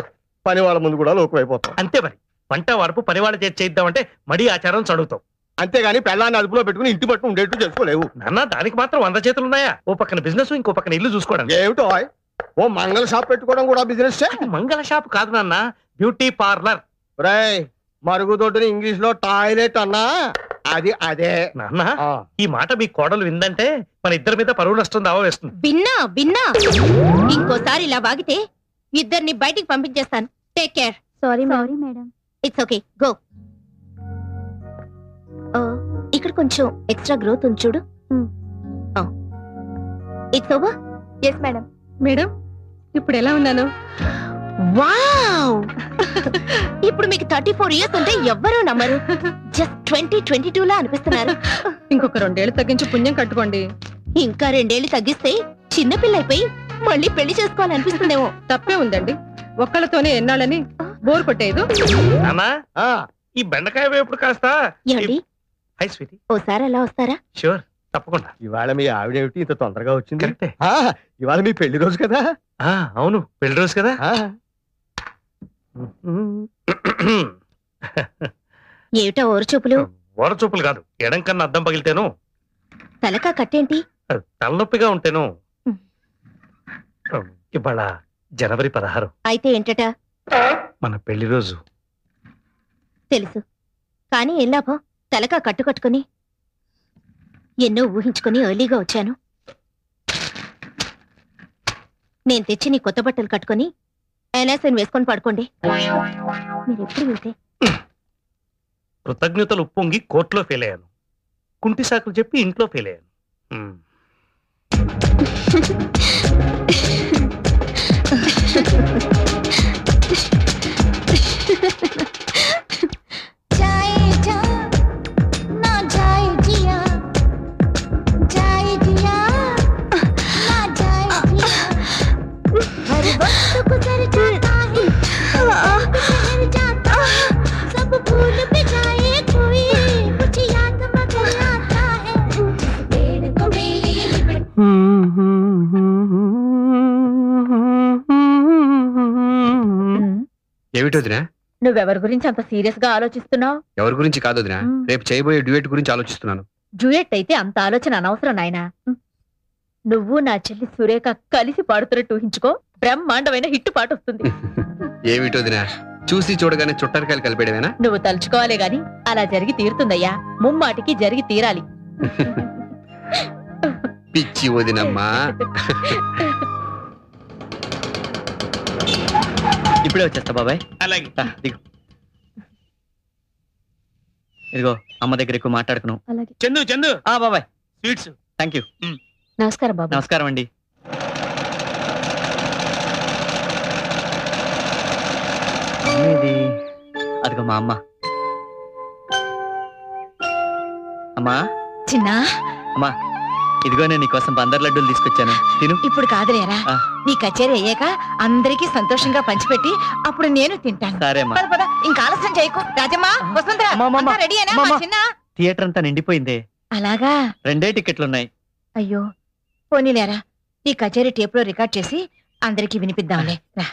పని వాళ్ళ ముందు కూడా లోకమైపోతాం. అంతే మరి, వంట వరపు పని వాళ్ళ చేతి చేద్దామంటే మడి ఆచారం చదువుతాం. అంతేగాని పెళ్ళాన్ని అదుపులో పెట్టుకుని ఇంటి పట్టు ఉండేట్టు చేసుకోలేవు. నాన్న దానికి మాత్రం 100 చేతులు ఉన్నాయా? ఓ పక్కన బిజినెస్, ఇంకో పక్కన ఇల్లు చూసుకోవడం. ఏమిటో ఓ మంగళ షాప్ పెట్టుకోవడం కూడా బిజినెస్. మంగళ షాప్ కాదు నాన్న, బ్యూటీ పార్లర్. రాయ్ మరుగుదొడ్డుని ఇంగ్లీష్ లో టాయిలెట్ అన్నా అది అదే. నాన్న ఈ మాట మీ కోడలు విందంటే మన ఇద్దరి మీద పరువు నష్టం దావా వేస్తుంది. విన్నా ఇంకోసారి ఇలా వాగితే ఇద్దరిని బయటికి పంపించేస్తాను. Take care. Sorry madam. It's okay, go. ఇక్కడ కొంచెం ఎక్స్ట్రా గ్రోత్ ఉంది చూడు. It's over. Yes madam. Madam ఇప్పుడు ఎలా ఉన్నాను? వావ్ ఇప్పుడు మీకు 34 ఇయర్స్ ఉంటే ఎవ్వరూ నమ్మరు. జస్ట్ 2022 లా అనిపిస్తున్నారు. ఇంకొక 2 ఏళ్ళు తగ్గించి పుణ్యం కట్టుకోండి. ఇంకా 2 ఏళ్ళు తగ్గిస్తే చిన్నపిల్ల అయిపోయి మళ్ళీ పెళ్లి చేసుకోవాలనిపిస్తుందేమో. తప్పే ఉందండి, ఒక్కళ్ళతోనే ఎన్నాళ్ళని బోర్ కొట్టేదు. నాన్నా ఈ బెండకాయ వేపుడు కాస్త. ఏమండి హై స్వీటీ, ఓసారి అలా వస్తారా? షూర్, తప్పకుండా. ఇవాళ మీ ఆవిడేమిటి ఇంత తొందరగా వచ్చింది? ఇవాళ మీ పెళ్లి రోజు కదా? అవును, పెళ్లి రోజు కదా. ఏమిటా ఓరచూపులు? ఓరచూపులు కాదు, ఎడం కన్నా అద్దం పగిలితేను. తలకా కట్టేంటి? తలనొప్పిగా ఉంటేను. ఇవాళ జనవరి 16. అయితే ఏంటట? మన పెళ్లి రోజు. తెలుసు, కానీ ఏం లాభం? తలకా కట్టుకట్టుకుని ఎన్నో ఊహించుకుని ఎర్లీగా వచ్చాను. నేను తెచ్చి నీ కొత్త బట్టలు కట్టుకుని ఎనాసన్ వేసుకొని పడుకోండి. మీరు ఎప్పుడు వెళ్తే కృతజ్ఞతలు ఉప్పొంగి కోర్టులో ఫెయిల్ అయ్యాను. కుంటి సాకులు చెప్పి ఇంట్లో ఫెయిల్ అయ్యాను. ఏమిటి వదినా? నువ్వెవరి గురించి అంత సీరియస్ గా ఆలోచిస్తున్నావు? ఎవరి గురించి కాదు వదినా, రేపు చేయబోయే డ్యూయట్ గురించి ఆలోచిస్తున్నాను. డ్యూయట్ అయితే అంత ఆలోచన అనవసరం నాయనా. నువ్వు నా చెల్లి సురేఖ కలిసి పాడుతున్నట్టు ఊహించుకో, బ్రహ్మాండమైన హిట్ పాట వస్తుంది. ఏమిటి వదినా, చూసి చూడగానే చుట్టరికాయలు కలిపేయడమేనా? నువ్వు తలుచుకోవాలే గాని అలా జరిగి తీరుతుందయ్యా. ముమ్మాటికి జరిగి తీరాలి. పిచ్చి వదినమ్మా. ఇప్పుడే వచ్చేస్తా బాబాయ్. అలాగే దిగు. ఇదిగో అమ్మ దగ్గర ఎక్కువ మాట్లాడుకును. చందు చందు. బాబాయ్ స్వీట్స్. Thank you. నమస్కారం బాబు. నమస్కారం అండి. అదిగో మా అమ్మ. అమ్మా చిన్న అమ్మా, ఇదిగో నేను నీకోసం బందర్ లడ్డూలు తీసుకొచ్చాను, తిను. ఇప్పుడు కాదులేరా, నీ కచేరీ అయ్యాక అందరికీ సంతోషంగా పంచిపెట్టి అప్పుడు నేను తింటాను. సరే అమ్మా. పద పద, ఇంకా ఆలస్యం చేయకు. రాజమ్మా, వసుంధరా, రెడీ అయినా మా చిన్న? థియేటర్ అంతా నిండిపోయిందే. అలాగా? 2 టికెట్లున్నాయి. అయ్యో, పోనీలేరా, ఈ కచేరీ టేప్ లో రికార్డ్ చేసి అందరికీ వినిపిద్దాంలే. రా.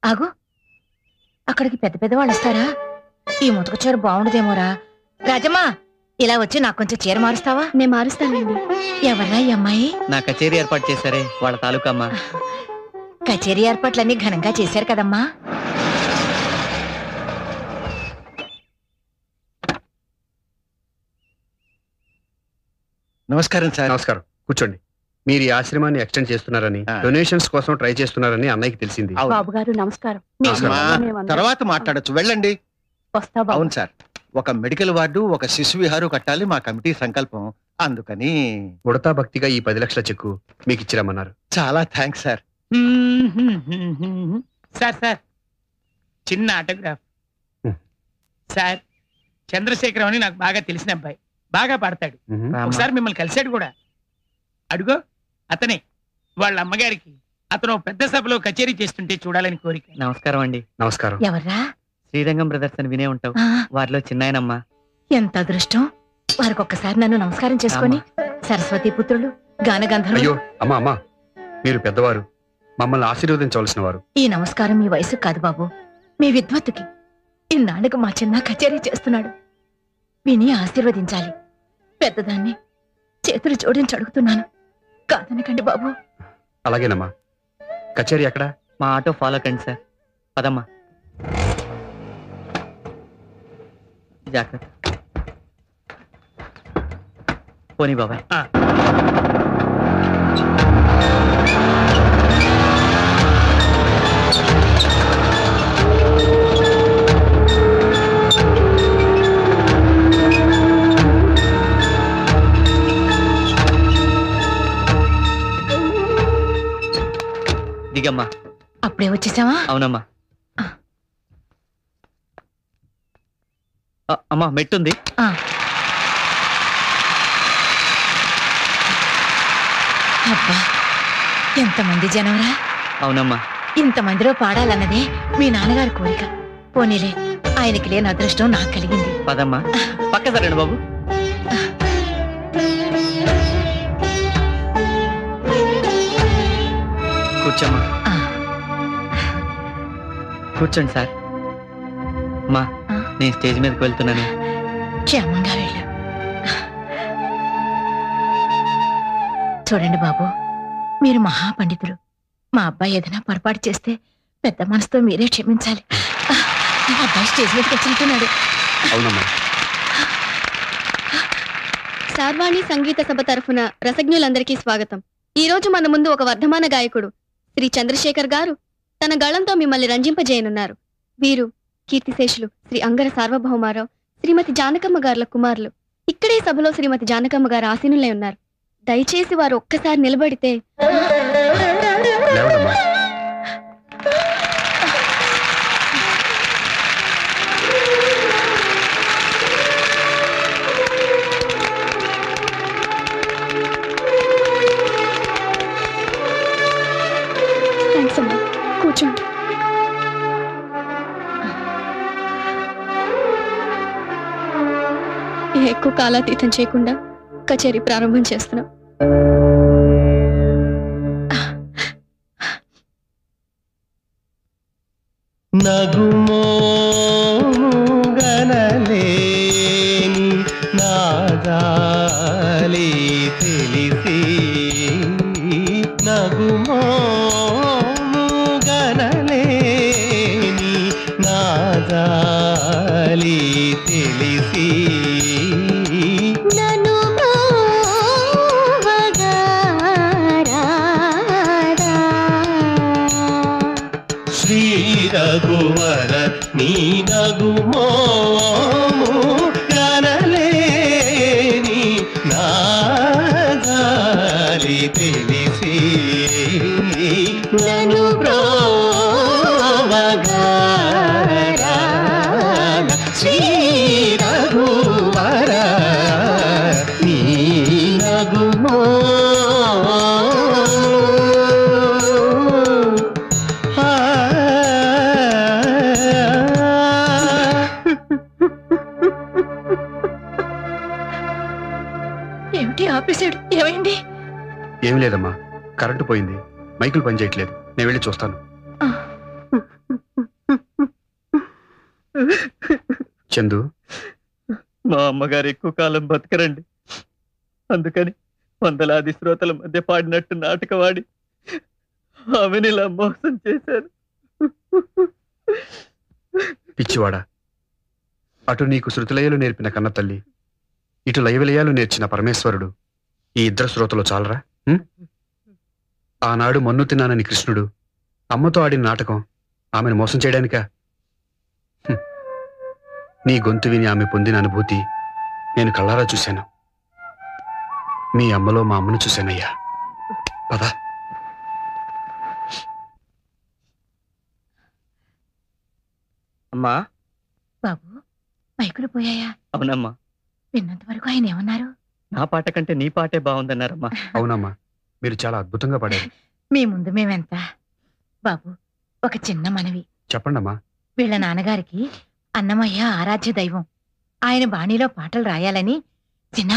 ఆగు, అక్కడికి పెద్ద పెద్దవాళ్ళు వస్తారా? ఈ ముతక చీర బాగుండదేమోరా. రాజమ్మా, ఇలా వచ్చి నాకు కొంచెం చీర మారుస్తావా? నేను మారుస్తానండి. ఎవరా ఈ అమ్మాయి? నా కచేరీ ఏర్పాటు చేశారే వాళ్ళ తాలూకా అమ్మా. కచేరీ ఏర్పాట్లన్నీ ఘనంగా చేశారు కదమ్మా. నమస్కారం సార్. నమస్కారం, కూర్చోండి. మీరు ఈ ఆశ్రమాన్ని ఎక్స్టెండ్ చేస్తున్నారని, డొనేషన్స్ కోసం ట్రై చేస్తున్నారని అన్నయ్యకి తెలిసింది. బాబు గారు నమస్కారం. తర్వాత మాట్లాడొచ్చు, వెళ్ళండి. వస్తా బాబు. అవును సార్, ఒక మెడికల్ వార్డు, ఒక శిశు విహారు కట్టాలి మా కమిటీ సంకల్పం. అందుకని ఉడతా భక్తిగా ఈ 10 లక్షల చెక్కు మీకు ఇచ్చిరమ్మన్నారు. చాలా థ్యాంక్స్ సార్. సార్ సార్, చిన్న ఆటోగ్రాఫ్. సార్, చంద్రశేఖరం అని నాకు బాగా తెలిసిన అబ్బాయి, బాగా పాడతాడు. ఒకసారి మిమ్మల్ని కలిశాడు కూడా. అడుగో అతనే. వాళ్ళ అమ్మగారికి అతను పెద్ద సభలో కచేరీ చేస్తుంటే చూడాలని కోరిక. నమస్కారం అండి. నమస్కారం. ఎవర్రా? శ్రీరంగం బ్రదర్స్ అని వినే ఉంటావు, వారిలో చిన్నాయనమ్మా. ఎంత అదృష్టం. వారికి ఒక్కసారి నన్ను నమస్కారం చేసుకొని, సరస్వతి పుత్రులు, గానగంధర్వులు. అయ్యో అమ్మా అమ్మా, మీరు పెద్దవారు, మమ్మల్ని ఆశీర్వదించవలసిన వారు. ఈ నమస్కారం మీ వయసు కాదు బాబు, మీ విద్వత్తుకి. ఇన్నాళ్ళకు మా చిన్న కచేరీ చేస్తున్నాడు, విని ఆశీర్వదించాలి. పెద్దదాన్ని చేతులు జోడించి అడుగుతున్నాను, కాదనకండి బాబు. అలాగేనమ్మా. కచేరీ ఎక్కడ? మా ఆటో ఫాలో కండి సార్. పదమ్మా. జాగ్రత్త. పోనీ బాబాయ్. దిగమ్మా. అప్పుడే వచ్చేసావా? అవునమ్మా. అమ్మా మెట్టుంది. అబ్బా, ఎంతమంది జనంరా. అవునమ్మా. ఇంతమందిలో పాడాలన్నదే మీ నాన్నగారి కోరిక. పోనీలే, ఆయనకి లేని అదృష్టం నాకు కలిగింది. పదమ్మా. పక్క సరండి బాబు. కూర్చోమ్మా. కూర్చోండి సార్. అమ్మా, నేను స్టేజ్ మీదకి వెళ్తున్నాను. క్షేమంగా వెళ్ళు. చూడండి బాబు, మీరు మహాపండితులు. మా అబ్బాయి ఏదైనా పొరపాటు చేస్తే పెద్ద మనసుతో మీరే క్షమించాలి. అబ్బాయి స్టేజ్ మీదకి వచ్చినట్టున్నాడు. అవునమ్మా. సార్వాణి సంగీత సభ తరఫున రసజ్ఞులందరికీ స్వాగతం. ఈ రోజు మన ముందు ఒక వర్ధమాన గాయకుడు శ్రీ చంద్రశేఖర్ గారు తన గళంతో మిమ్మల్ని రంజింపజేయనున్నారు. వీరు కీర్తిశేషులు శ్రీ అంగర సార్వభౌమారావు, శ్రీమతి జానకమ్మ గారుల కుమారులు. ఇక్కడే సభలో శ్రీమతి జానకమ్మ గారు ఆసీనులై ఉన్నారు. దయచేసి వారు ఒక్కసారి నిలబడితే. కూర్చోండి. ఎక్కువ కాలాతీతం చేయకుండా కచేరీ ప్రారంభం చేస్తున్నాం. నగుమోగనలేని నాదాలి తెలిసి నగుమోగనలేని నాదాలి తెలిసి శ్రీ రఘువర నీ నగుమోము గనలేని నాదాలి తెలిసి నను బ్రోవగారా శ్రీ రఘువర నీ నగుమో ఏమిటి ఆపేశాడు? ఏమైంది? ఏం లేదమ్మా, కరెంటు పోయింది, మైకులు పనిచేయట్లేదు. నేను వెళ్ళి చూస్తాను. చందు, మా అమ్మగారు ఎక్కువ కాలం బతకరండి. అందుకని వందలాది శ్రోతల మధ్య పాడినట్టు నాటకవాడి ఆమెను ఇలా మోసం చేశారు. పిచ్చివాడా, అటు నీకు శృతిలయలు నేర్పిన కన్న తల్లి, ఇటు లయవిలయాలు నేర్చిన పరమేశ్వరుడు, ఈ ఇద్దరు శ్రోతలు చాలరా? ఆనాడు మన్ను తిన్నానని కృష్ణుడు అమ్మతో ఆడిన నాటకం ఆమెను మోసం చేయడానికా? నీ గొంతు విని ఆమె పొందిన అనుభూతి నేను కళ్ళారా చూశాను. మీ అమ్మలో మా అమ్మను చూశానయ్యా. పదా. అమ్మా. బాబు, మైకులు పోయాయా? అవునమ్మా. విన్నంత వరకు ఆయన ఏమన్నారు? నా పాట కంటే నీ పాటే బాగుందన్నారమ్మా. అవునమ్మా, మీరు చాలా అద్భుతంగా పాడారు. మీ ముందు మేమెంత. బాబు, ఒక చిన్న మనవి. చెప్పండమ్మా. వీళ్ళ నాన్నగారికి అన్నమయ్య ఆరాధ్య దైవం. ఆయన బాణీలో పాటలు రాయాలని చిన్న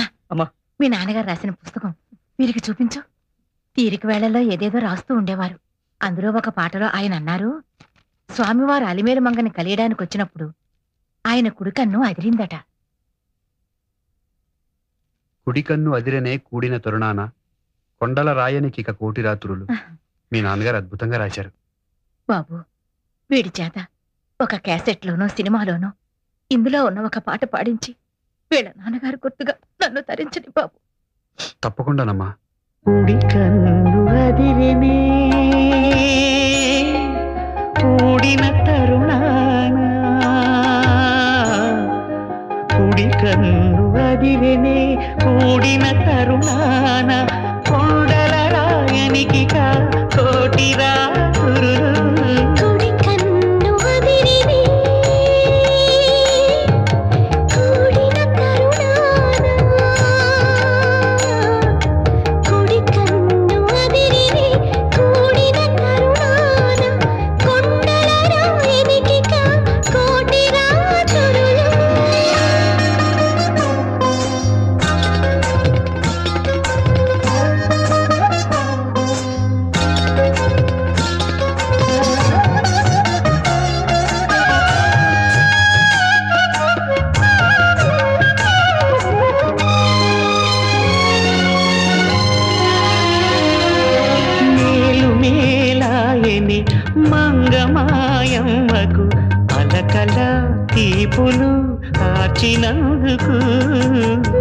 మీ నాన్నగారు రాసిన పుస్తకం వీరికి చూపించు. తీరిక వేళల్లో ఏదేదో రాస్తూ ఉండేవారు. అందులో ఒక పాటలో ఆయన అన్నారు, స్వామివారు అలిమేలు మంగని కలియడానికి వచ్చినప్పుడు ఆయన కుడికన్ను అదిరిందట. కుడికన్ను అదిరనే కూడిన తరుణాన కొండల రాయనికి కోటి రాత్రులు. మీ నాన్నగారు అద్భుతంగా రాశారు. బాబు, వీడి చేత ఒక క్యాసెట్లోనో సినిమాలోనో ఇందులో ఉన్న ఒక పాట పాడించి వీళ్ళ నాన్నగారు గుర్తుగా నన్ను తరించని బాబు. తప్పకుండానమ్మా. కుడి కన్ను అదిరినే కూడిన తరుణాన, కుడి కన్ను అదిరినే కూడిన తరుణాన కొండల రాయనికి కోటి రాత్రులు. మంగమాయమ్మకు అలకల తీపులు ఆర్చినందుకు,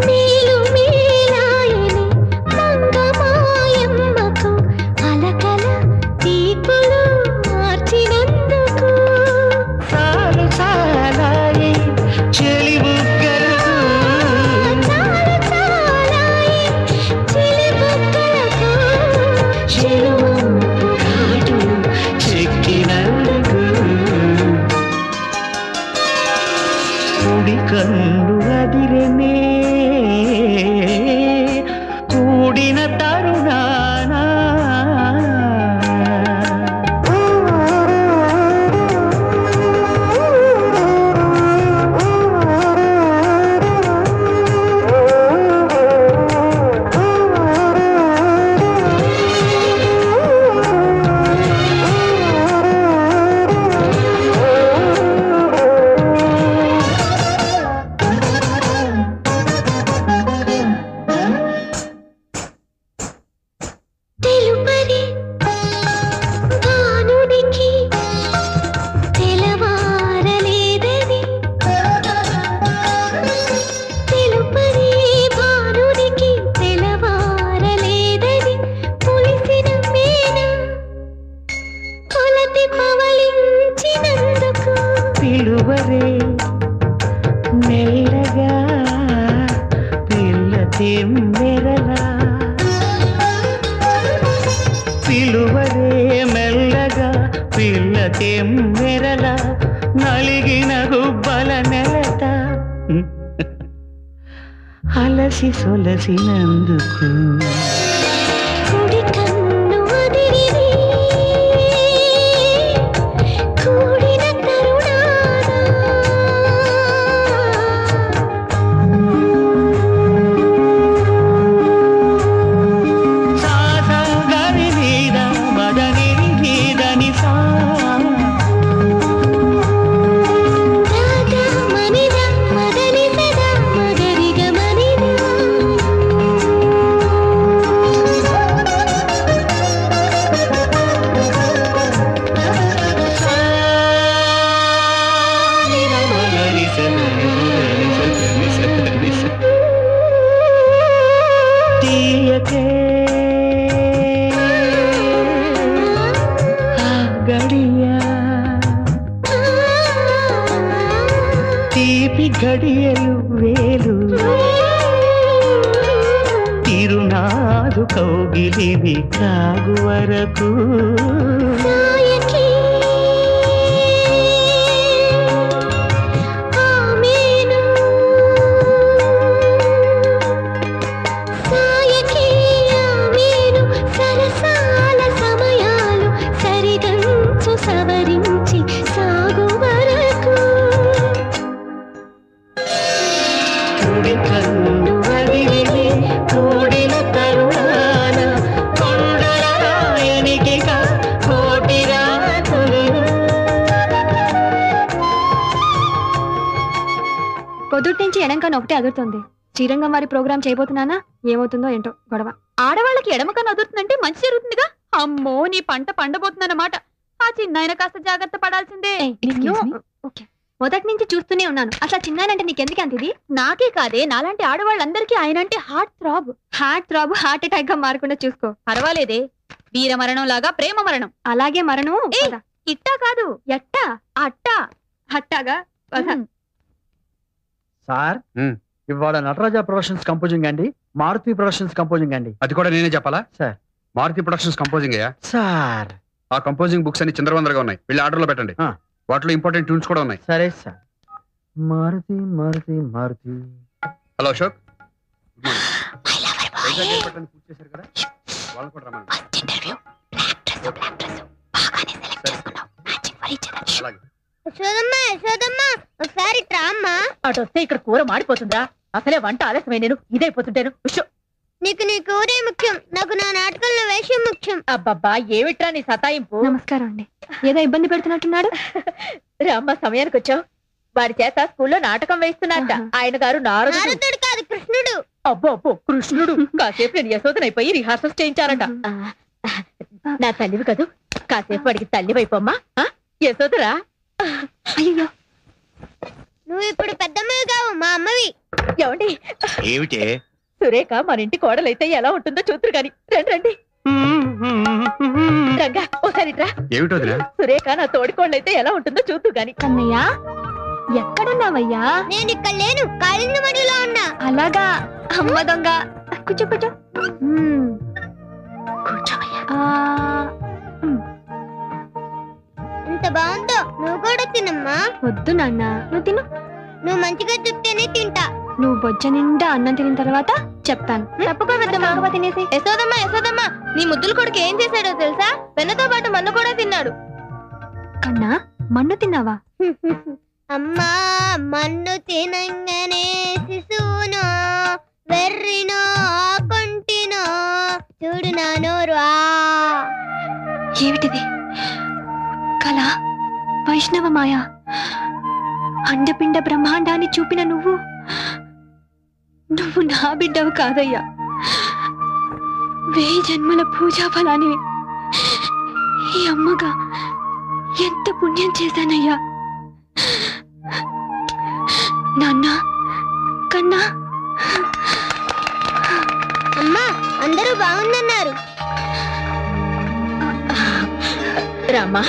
మేలు మేలాయని మంగమాయమ్మకు అలకల తీపులు ఆర్చినందుకు, సాలు సాలాయి చెలి బుగ్గలకు, చాలు చాలాయి చెలి బుగ్గలకు, చెలువంపు ఘాటులు చెక్కినందుకు, కుడి కన్ను అదిరనే కూడిన తరుణానా. తెలుపరి భానునికి తెలవారలేదని, తెలుపరి భానునికి తెలవారలేదని పులిసిన మేన కొలతి పవళించినందుకు, పిలువరే మెల్లగా పిల్ల తెమ్మెరలా, పిలువరే మెల్లగా పిల్ల తెమ్మెరలా నలిగిన గుబ్బల నెలత అలసి సొలసినందుకు, కుడి కన్ను అదిరినే కూడిన తరుణాన, సాసా గరి నీద మదని నీదని సా, రాగా మనిద మదని సదా మగరిగ మనిద, మగరి సదని సదని సదని స తీయకే ఆ గడియా తీపి గడియలు వేలు తిరునాదు కౌగిలిని కాగు వరకు, సాయకి ఆమేను, సాయకి ఆమేను సరసాల సమయాలు సరిగంచు సవరించి సాగు వరకు, కుడి కన్ను అదిరినే కూడిన తరుణాన కొండల రాయనికి కోటి ఎడంకన్ ఒకటే అదురుతుంది. శ్రీరంగం వారి ప్రోగ్రామ్ చేయబోతున్నానా, ఏమవుతుందో ఏంటో గొడవ. ఆడవాళ్ళకి ఎడమకన్నా అదురుతుందంటే మంచి జరుగుతుందిగా. అమ్మో నీ పంట పండబోతుందన్నమాట. ఆ చిన్నాయన కాస్త జాగ్రత్త పడాల్సిందే. మొదటి నుంచి చూస్తూనే ఉన్నాను. అసలు చిన్నానంటే నీకెందుకు అంత ఇది? నాకే కాదే, నాలాంటి ఆడవాళ్ళందరికీ ఆయన అంటే హార్ట్ థ్రాబ్ హార్ట్ అటాక్ గా మారకుండా చూసుకో. పర్వాలేదే, వీర మరణం లాగా ప్రేమ మరణం. అలాగే మరణం ఇట్టా కాదు, ఎట్టా అట్టా అట్టాగా. సార్ ఇవాళ నటరాజ ప్రొడక్షన్స్ కంపోజింగ్ అండి, మారుతి ప్రొడక్షన్స్ కంపోజింగ్ అండి. అది కూడా నేనే చెప్పాలా సార్? మారుతి ప్రొడక్షన్స్ కంపోజింగ్ అయ్యా సార్. ఆ కంపోజింగ్ బుక్స్ అన్ని చిందరవందరగా ఉన్నాయి, వెళ్ళి ఆర్డర్ లో పెట్టండి. వాటిలో ఇంపార్టెంట్ ట్యూన్స్ కూడా ఉన్నాయి. సరే సార్. మారుతి మారుతి మారుతి. హలో అశోక్, పూర్తి చేశారు కదా, వాళ్ళని కూడా రమ్మని. ఒకసారి అటు వస్తే ఇక్కడ కూర మాడిపోతుందా? అసలే వంట ఆలస్యమే, నేను ఇదైపోతుంటాను. నీకు నీ కూరే ముఖ్యం, నాకు నా నాటకంలో వేషం ముఖ్యం. అబ్బబ్బా ఏమిట్రా నీ సతాయింపు. నమస్కారం అండి. ఏదో ఇబ్బంది పెడుతున్నట్టున్నాడు. రామ్మ సమయానికి వచ్చావు. వారి చేత స్కూల్లో నాటకం వేస్తున్నట్ట. ఆయన గారు నారదుడు కాదు, కృష్ణుడు. అబ్బో అబ్బో కృష్ణుడు. కాసేపు నేను యశోదనైపోయి రిహార్సల్స్ చేయించారట. నా తల్లివి కదూ, కాసేపు వాడికి తల్లివైపోమ్మా. యశోదరా. అయ్యో నువ్వు ఇప్పుడు పెద్దమ్మవి కావు, మా అమ్మవి. ఏమండి ఏమిటే? సురేఖ మన ఇంటి కోడలైతే ఎలా ఉంటుందో చూతురు గాని. రండి రండి. రంగా ఒకసారి రా. ఏమిటో సురేఖ నా తోడికోళ్ళైతే ఎలా ఉంటుందో చూతురు గాని. కన్నయ్య ఎక్కడున్నావయ్యా? నేను ఇక్కడ లేను, కాళింగమణిలో ఉన్నా. అలాగా అమ్మ దొంగ. కూర్చో కూర్చో. ఎంత బాగుందో, నువ్వు కూడా తినమ్మా. వద్దు నాన్న, నువ్వు తిను. నువ్వు మంచిగా చెప్తేనే తింటా. నువ్వు బొజ్జ నిండా అన్నం తిన్న తర్వాత చెప్తాను. తప్పుకో తినేసి. యశోదమ్మ యశోదమ్మ, నీ ముద్దులు కొడుకు ఏం చేశాడో తెలుసా? పెన్నతో పాటు మన్ను కూడా తిన్నాడు. కన్నా మన్ను తిన్నావా? అమ్మా మన్ను తినంగానే శిశువునో వెర్రినో కొంటినో చూడు నా నోరు. ఏమిటిది? కళ, వైష్ణవ మాయ, అండపిండ బ్రహ్మాండాన్ని చూపిన నువ్వు నా బిడ్డవు కాదయ్యా. 1000 జన్మల పూజా ఫలానివి. ఈ అమ్మగా ఎంత పుణ్యం చేశానయ్యా. నాన్న, కన్నా. అమ్మా అందరూ బాగుందన్నారు. రామ్మా.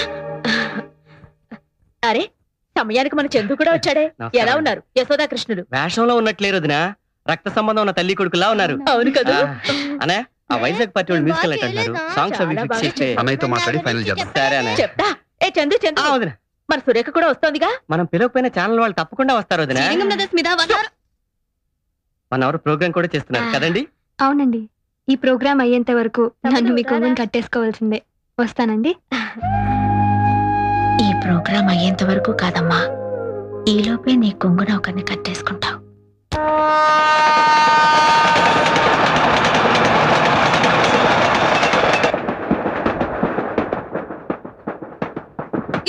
అరే సమయానికి మన చందు కూడా వచ్చాడే. ఎలా ఉన్నారు యశోదా కృష్ణుడు? వేషంలో ఉన్నట్లేరు వదినా, రక్త సంబంధం ఉన్న తల్లి కొడుకులా ఉన్నారు. అవును కదా. అనే ఆ వైజాగ్ పార్టీ వాళ్ళు మ్యూజికల్ నైట్ అంటారు. సాంగ్స్ అవి ఫిక్స్ చేస్తే అన్నయ్యతో మాట్లాడి ఫైనల్ చేద్దాం. సరే అనే. చెప్తా. ఏ చందు చందు వదినా, మన సురేఖ కూడా వస్తోందిగా. మనం పిలవకపోయిన ఛానల్ వాళ్ళు తప్పకుండా వస్తారు వదినా. 1 అవర్ ప్రోగ్రామ్ కూడా చేస్తున్నారు కదండి? అవునండి. ఈ ప్రోగ్రామ్ అయ్యేంత వరకు నన్ను మీ కొంగుని కట్టేసుకోవాల్సిందే. వస్తానండి. ఈ ప్రోగ్రామ్ అయ్యేంత వరకు కాదమ్మా, ఈలోపే నీ కొంగున ఒకరిని కట్టేసుకుంటావు.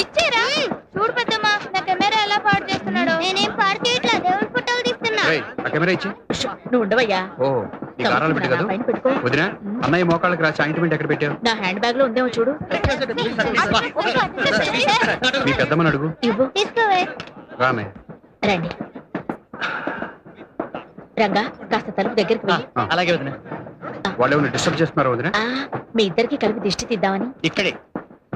ఇచ్చేరా? చూడు పెద్దమ్మా, నా కెమెరా ఎలా పాడు చేస్తున్నాడు. నేనేం పాడు చేయట్లా, దేవుడి ఫోటోలు తీస్తున్నా. ఆ కెమెరా ఇచ్చి. నువ్వు ఉండవయ్యా. ఓ నీ గారాలు పెట్టి కదా వదినా. అన్నయ్య మోకాళ్ళకి రాసి ఆయింట్మెంట్ ఎక్కడ పెట్టావు? నా హ్యాండ్ బ్యాగ్ లో ఉందేమో చూడు. మీ పెద్దమ్మని అడుగు. ఇవ్వు. తీసుకోవే. రానయ్య. రండి. రంగా కాస్త తలుపు దగ్గరికి వెళ్ళి. అలాగే వదినా. వాళ్ళు ఏమైనా డిస్టర్బ్ చేస్తున్నారు వదినా? మీ ఇద్దరికి కలిపి దిష్టి తీద్దామని. ఇక్కడే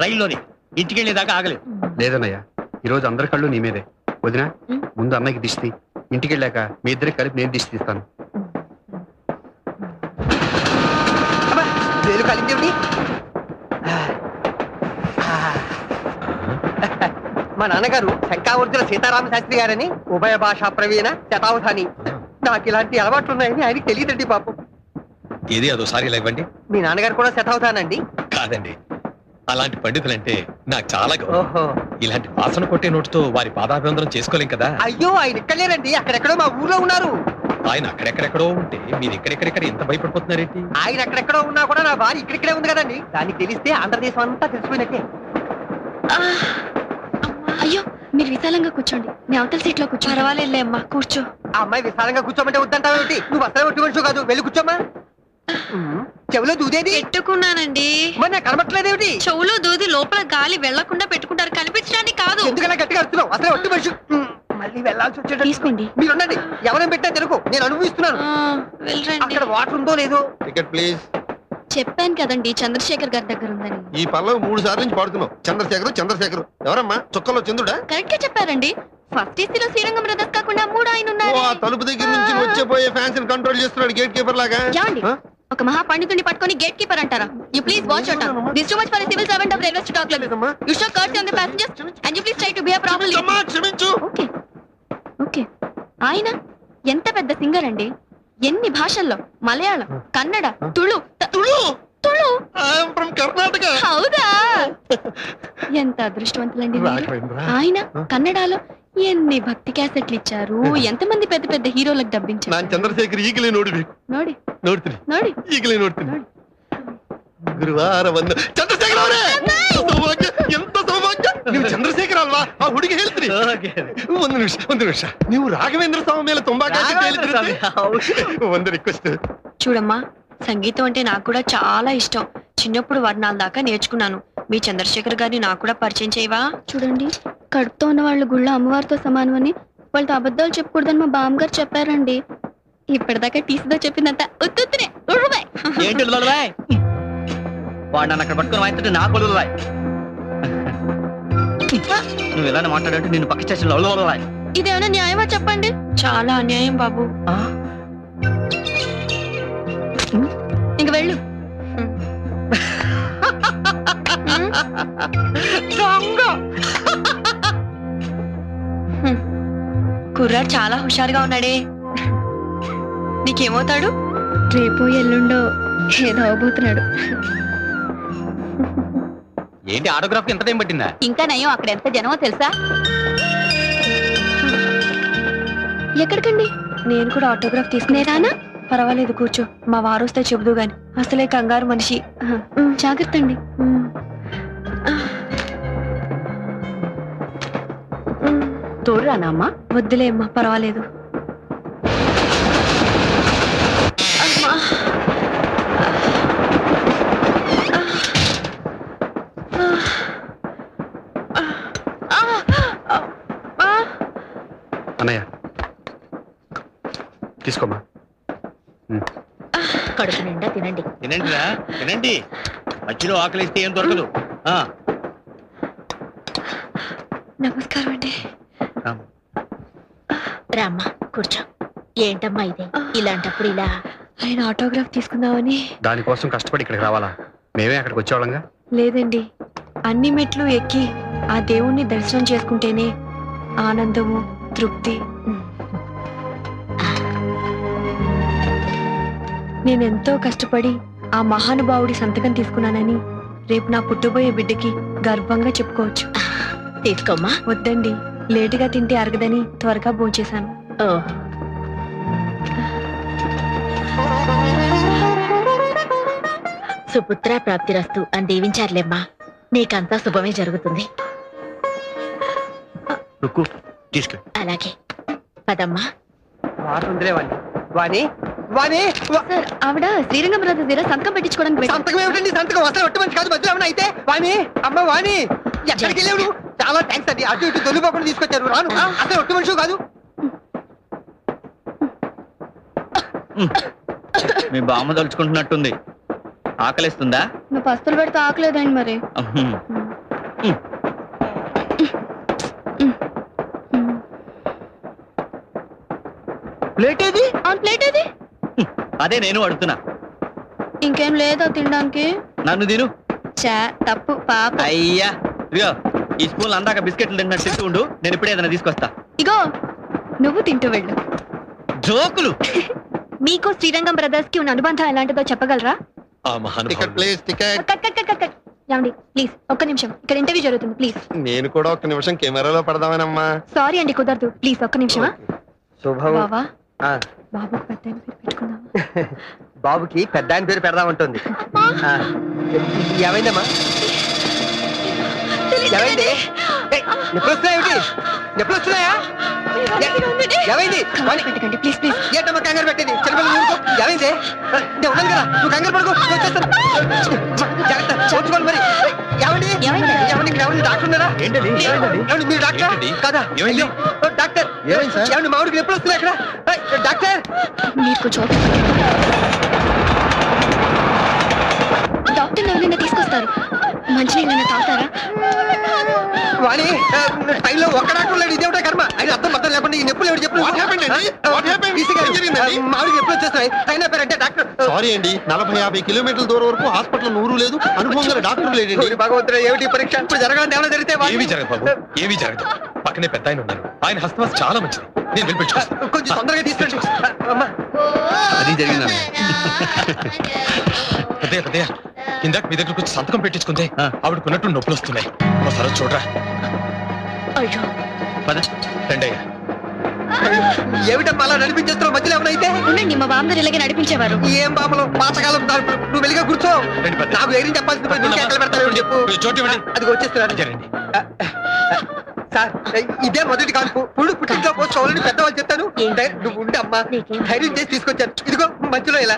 రైల్లోనే ఇంటికి వెళ్ళేదాకా ఆగలేదు. లేదన్నయ్య, ఈ రోజు అందరి కళ్ళు నీ మీదే. వదినా ముందు అన్నయ్యకి దిష్టి, ఇంటికి వెళ్ళాక మీ ఇద్దరికి కలిపి నేను దిష్టి తీస్తాను. మా నాన్నగారు శంకావర్జున సీతారామ శాస్త్రి గారని ఉభయ భాషా ప్రవీణ శతావధాని. నాకు ఇలాంటి అలవాట్లు ఉన్నాయని ఆయనకి తెలియదండి పాపం. ఏది అదోసారి ఇలా ఇవ్వండి. మీ నాన్నగారు కూడా శతావధానండి? కాదండి, అలాంటి పండితులంటే నాకు చాలా గౌరవం. ఇలాంటి వాసన కొట్టే నోటితో వారి పాదాభివందనం చేసుకోలేం కదా. అయ్యో ఆయన ఇక్కడ లేరండి, అక్కడెక్కడో మా ఊర్లో ఉన్నారు. ఆయన అక్కడెక్కడెక్కడో ఉంటే మీరు ఇక్కడెక్కడెక్కడ ఎంత భయపడిపోతున్నారేంటి? ఆయన ఎక్కడెక్కడో ఉన్నా కూడా నా భార్య ఇక్కడిక్కడే ఉంది కదండి. దానికి తెలిస్తే ఆంధ్రదేశం అంతా తెలిసిపోయినట్టే. అయ్యో మీరు విశాలంగా కూర్చోండి, నేను అవతల సీట్ లో కూర్చో. పర్వాలేదులే అమ్మా, కూర్చో. ఆ అమ్మాయి విశాలంగా కూర్చోమంటే వద్దంటావు ఏమిటి? నువ్వు అసలు ఒట్టి మనిషి కాదు, వెళ్ళి కూర్చోమ్మా. చెవులో దూదేది పెట్టుకున్నానండి. మరి నాకు కనబట్టలేదేమిటి? చెవులో దూది లోపల గాలి వెళ్లకుండా పెట్టుకుంటారు, కనిపించడానికి కాదు. ఎందుకలా గట్టిగా అరుస్తున్నావు? అసలు ఒట్టి మనిషి. మళ్ళీ వెళ్ళాల్సి వచ్చేట. తీసుకోండి. మీరు ఉండండి, ఎవరైనా పెట్టినా తెలుగు, నేను అనుభవిస్తున్నాను. అక్కడ వాటర్ ఉందో లేదో. Ticket please. చెప్పాను కదండి చంద్రశేఖర్ గారి దగ్గర ఉందని. ఈ పల్లవి 3 సార్లు నుంచి పాడుతున్నావు. చంద్రశేఖర్ ఎవరమ్మా? చొక్కలో చంద్రుడా? కరెక్ట్ గా చెప్పారండి. ఫస్ట్ ఏసీలో శ్రీరంగం బ్రదర్స్ కాకుండా 3 ఆయన ఉన్నారు. తలుపు దగ్గర నుంచి వచ్చేపోయే ఫ్యాన్స్ కంట్రోల్ చేస్తున్నాడు గేట్ కీపర్ లాగా. ఒక మహా పండితుడిని పట్టుకొని గేట్ కీపర్ అంటారా? You please watch out. This too much for a civil servant of railway talk like this. You show courtesy on the passengers and you please try to behave properly. క్షమించు. Okay okay. ఆయన ఎంత పెద్ద singer అండి. ఎన్ని భాషల్లో, Malayalam, Kannada, Tulu Tulu from Karnataka. హౌదా? ఎంత అదృష్టవంతులండి ఆయన. కన్నడలో ఎన్ని భక్తి క్యాసెట్లు ఇచ్చారు, ఎంతమంది పెద్ద పెద్ద హీరోలకు డబ్బించారు. ನಾನು ಚಂದ್ರಶೇಖರ್ ಈಗಲೇ ನೋಡ್ಬೇಕು. ನೋಡ್ತೀನಿ ಈಗಲೇ ನೋಡ್ತೀನಿ. ಗುರುವಾರ ಬಂದು ಚಂದ್ರಶೇಖರ್ ಅವರೇ, ಸೌಭಾಗ್ಯ, ಎಂತ ಸೌಭಾಗ್ಯ. ನೀವು ಚಂದ್ರಶೇಖರ್ ಅಲ್ವಾ? ಆ ಹುಡುಗಿ ಹೇಳ್ತೀನಿ. ಒಂದು ನಿಮಿಷ ನೀವು ರಾಘವೇಂದ್ರ ಸ್ವಾಮಿ ಮೇಲೆ ತುಂಬಾ ಕಾಳಜಿ ಹೇಳ್ತೀರಿ. ಒಂದು ರಿಕ್ವೆಸ್ಟ್. చూడమ్మా, సంగీతం అంటే నాకు కూడా చాలా ఇష్టం. చిన్నప్పుడు వర్ణాల దాకా నేర్చుకున్నాను. మీ చంద్రశేఖర్ గారిని నాకు కూడా పరిచయం చేయవా? చూడండి, కడుపుతో ఉన్న వాళ్ళు గుళ్ళో అమ్మవారితో సమానమని, వాళ్ళతో అబద్ధాలు చెప్పకూడదని మా బామ్మగారు చెప్పారండి. ఇప్పటిదాకా టీసీతో చెప్పిందంత ఉత్తునే. ఏంటి వాడు నన్ను అక్కడ పట్టుకుని వాయిస్తుంటే నాకు వదులురాయ్. నువ్వు ఇలానే మాట్లాడంటే నేను పక్క స్టేషన్లో వదులురాయ్. ఇదేమైనా న్యాయమా చెప్పండి? చాలా అన్యాయం బాబు. ఇంక వెళ్ళు. కుర్రాడు చాలా హుషారుగా ఉన్నాడే. నీకేమవుతాడు? రేపు ఎల్లుండో ఏదో అవబోతున్నాడు. ఏంటి ఆటోగ్రాఫ్ ఎంత టైం పట్టిందా? ఇంకా నయం, అక్కడ ఎంత జనమో తెలుసా? ఎక్కడికండి? నేను కూడా ఆటోగ్రాఫ్ తీసుకునేరానా? పర్వాలేదు, కూర్చో. మా వారు వస్తే చెబుదు గాని, అసలే కంగారు మనిషి. జాగ్రత్త అండి. తోడురానమ్మా? వద్దులే అమ్మా, పర్వాలేదు. అన్నయ్య తీసుకోమా. కడుపు నిండా తినండి. తినండి. మధ్యలో ఆకలిస్తే ఏం దొరకదు. నమస్కారం అండి. రామ్మా, కూర్చో. ఏంటమ్మా ఇది? ఇలాంటప్పుడు ఇలా? ఆయన ఆటోగ్రాఫ్ తీసుకుందామని. దానికోసం కష్టపడి ఇక్కడికి రావాలా? మేమే అక్కడికి వచ్చేవాళ్ళంగా. లేదండి, అన్ని మెట్లు ఎక్కి ఆ దేవుణ్ణి దర్శనం చేసుకుంటేనే ఆనందము, తృప్తి. నేనెంతో కష్టపడి ఆ మహానుభావుడి సంతకం తీసుకున్నానని రేపు నా పుట్టబోయే బిడ్డకి గర్వంగా చెప్పుకోవచ్చు. తీసుకోమ్మా. వద్దండి, లేటుగా తింటే అరగదని త్వరగా భోంచేశాను. సుపుత్ర ప్రాప్తిరస్తు అని దీవించారులేమ్మా. నీకంతా శుభమే జరుగుతుంది. అలాగే పదమ్మా. సార్, ఆవిడ శ్రీరంగం బ్రదర్స్ దగ్గర సంతకం పెట్టించుకోవడానికి. సంతకం ఏమిటండి? సంతకం అసలు ఒట్టి మనిషి కాదు. మధ్యలో ఏమన్నా అయితే వాణి, అమ్మ వాణి, ఎక్కడికి వెళ్ళావు నువ్వు? చాలా థ్యాంక్స్ అండి, అటు ఇటు దొల్లిపోకుండా తీసుకొచ్చారు. రాను, అసలు ఒట్టి మనిషి కాదు. మీ బామ్మ తలుచుకుంటున్నట్టుంది. ఆకలిస్తుందా? నువ్వు పస్తులు పెడితే ఆకలేదండి మరి. ప్లేట్ ఏది? ప్లేట్ ఏది? అదే నేను అడుగుతున్నా. ఇంకేం లేదా తినడానికి? నన్ను తిను. తప్పు పాప. అయ్యా, ఇదిగో ఈ స్పూన్ అందాక బిస్కెట్లు తింటున్నట్టు తింటూ ఉండు. నేను ఇప్పుడే ఏదైనా తీసుకొస్తా. ఇగో నువ్వు తింటూ వెళ్ళు. జోకులు. మీకు శ్రీరంగం బ్రదర్స్ కి ఉన్న అనుబంధం ఎలాంటిదో చెప్పగలరా? ఏమండి, ప్లీజ్ ఒక్క నిమిషం, ఇక్కడ ఇంటర్వ్యూ జరుగుతుంది. ప్లీజ్. నేను కూడా ఒక్క నిమిషం కెమెరాలో పడదామేనమ్మా. సారీ అండి, కుదరదు. ప్లీజ్ ఒక్క నిమిషమా. బావా, బాబుకి పెద్ద ఆయన పేరు పెట్టుకుందాం. బాబుకి పెద్ద ఆయన పేరు పెడదామంటుంది. ఏమైందమ్మా? ఏమైంది? నొప్పులు వస్తున్నాయేమిటి? నొప్పులు వస్తున్నాయా? ఏమైంది? పెట్టకండి ప్లీజ్ ప్లీజ్. ఏంటమ్మా కంగారు పెట్టేది? చిన్నపిల్లలు ఊరుకో. ఏమైంది? నేను ఉన్నాను కదా, నువ్వు కంగారు పడుకో. జాగ్రత్త చూసుకోండి మరి. ఏమండి ఏమండి డాక్టర్ ఉన్నారా? ఏమండి మీరు డాక్టర్ కదా? డాక్టర్ ఏమండి మా ఊరికి నొప్పులు వస్తున్నాయి అక్కడ? డాక్టర్ మీరు కొంచెం డాక్టర్ ఎవరైనా తీసుకొస్తారు. మంచినీళ్ళైనా తాగుతారా? వాణి టైంలో ఒక్క డాక్టర్ లేడు. ఇదేమిటో కర్మ. ఆయన అర్థం అర్థం లేకుండా ఈ నొప్పులు ఎవరు చెప్పు. మామిడికి ఎప్పుడు వచ్చేస్తున్నాయి. అయినా పేరంటే డాక్టర్ సారీ అండి, 40-50 కిలోమీటర్ల దూరం వరకు హాస్పిటల్ నూరు లేదు, అనుభవం గల డాక్టర్ లేడండి. భగవంతుడు ఏమిటి పరీక్ష? ఇప్పుడు జరగాలంటే ఏమైనా జరిగితే ఏమీ జరగదు బాబు, ఏమీ జరగదు. పక్కనే పెద్ద ఆయన ఉన్నారు, ఆయన హస్తవాస చాలా మంచిది. నేను వెళ్ళిపెట్టుకొస్తాను. కొంచెం తొందరగా తీసుకెళ్ళి. అది జరిగిందా? పెద్దయ్య పెద్దయ్య, ఇందాక మీ దగ్గరకు వచ్చి సంతకం పెట్టించుకుందే ఆవిడకున్నట్టు నొప్పులు వస్తున్నాయి. ఒకసారి చూడరా. రండయ్య. ఏమిటమ్మా అలా నడిపించేస్తున్నావు? మధ్యలో ఏమైనా ఉండండి, మా బామ్మగారు ఇలాగే నడిపించేవారు. ఏం బామలు పాతకాలం. నువ్వు వెలిగా కూర్చో. నాకు ధైర్యం చెప్పాల్సింది పెడతాను చెప్పు. అది వచ్చేస్తున్నాను సార్. ఇదే మొదటి కాల్పు. పుళ్ళు పుట్టింట్లో పోసుకోవాలని పెద్దవాళ్ళు చెప్తాను. నువ్వు ఉండే అమ్మా, ధైర్యం చేసి తీసుకొచ్చాను. ఇదిగో మధ్యలో ఇలా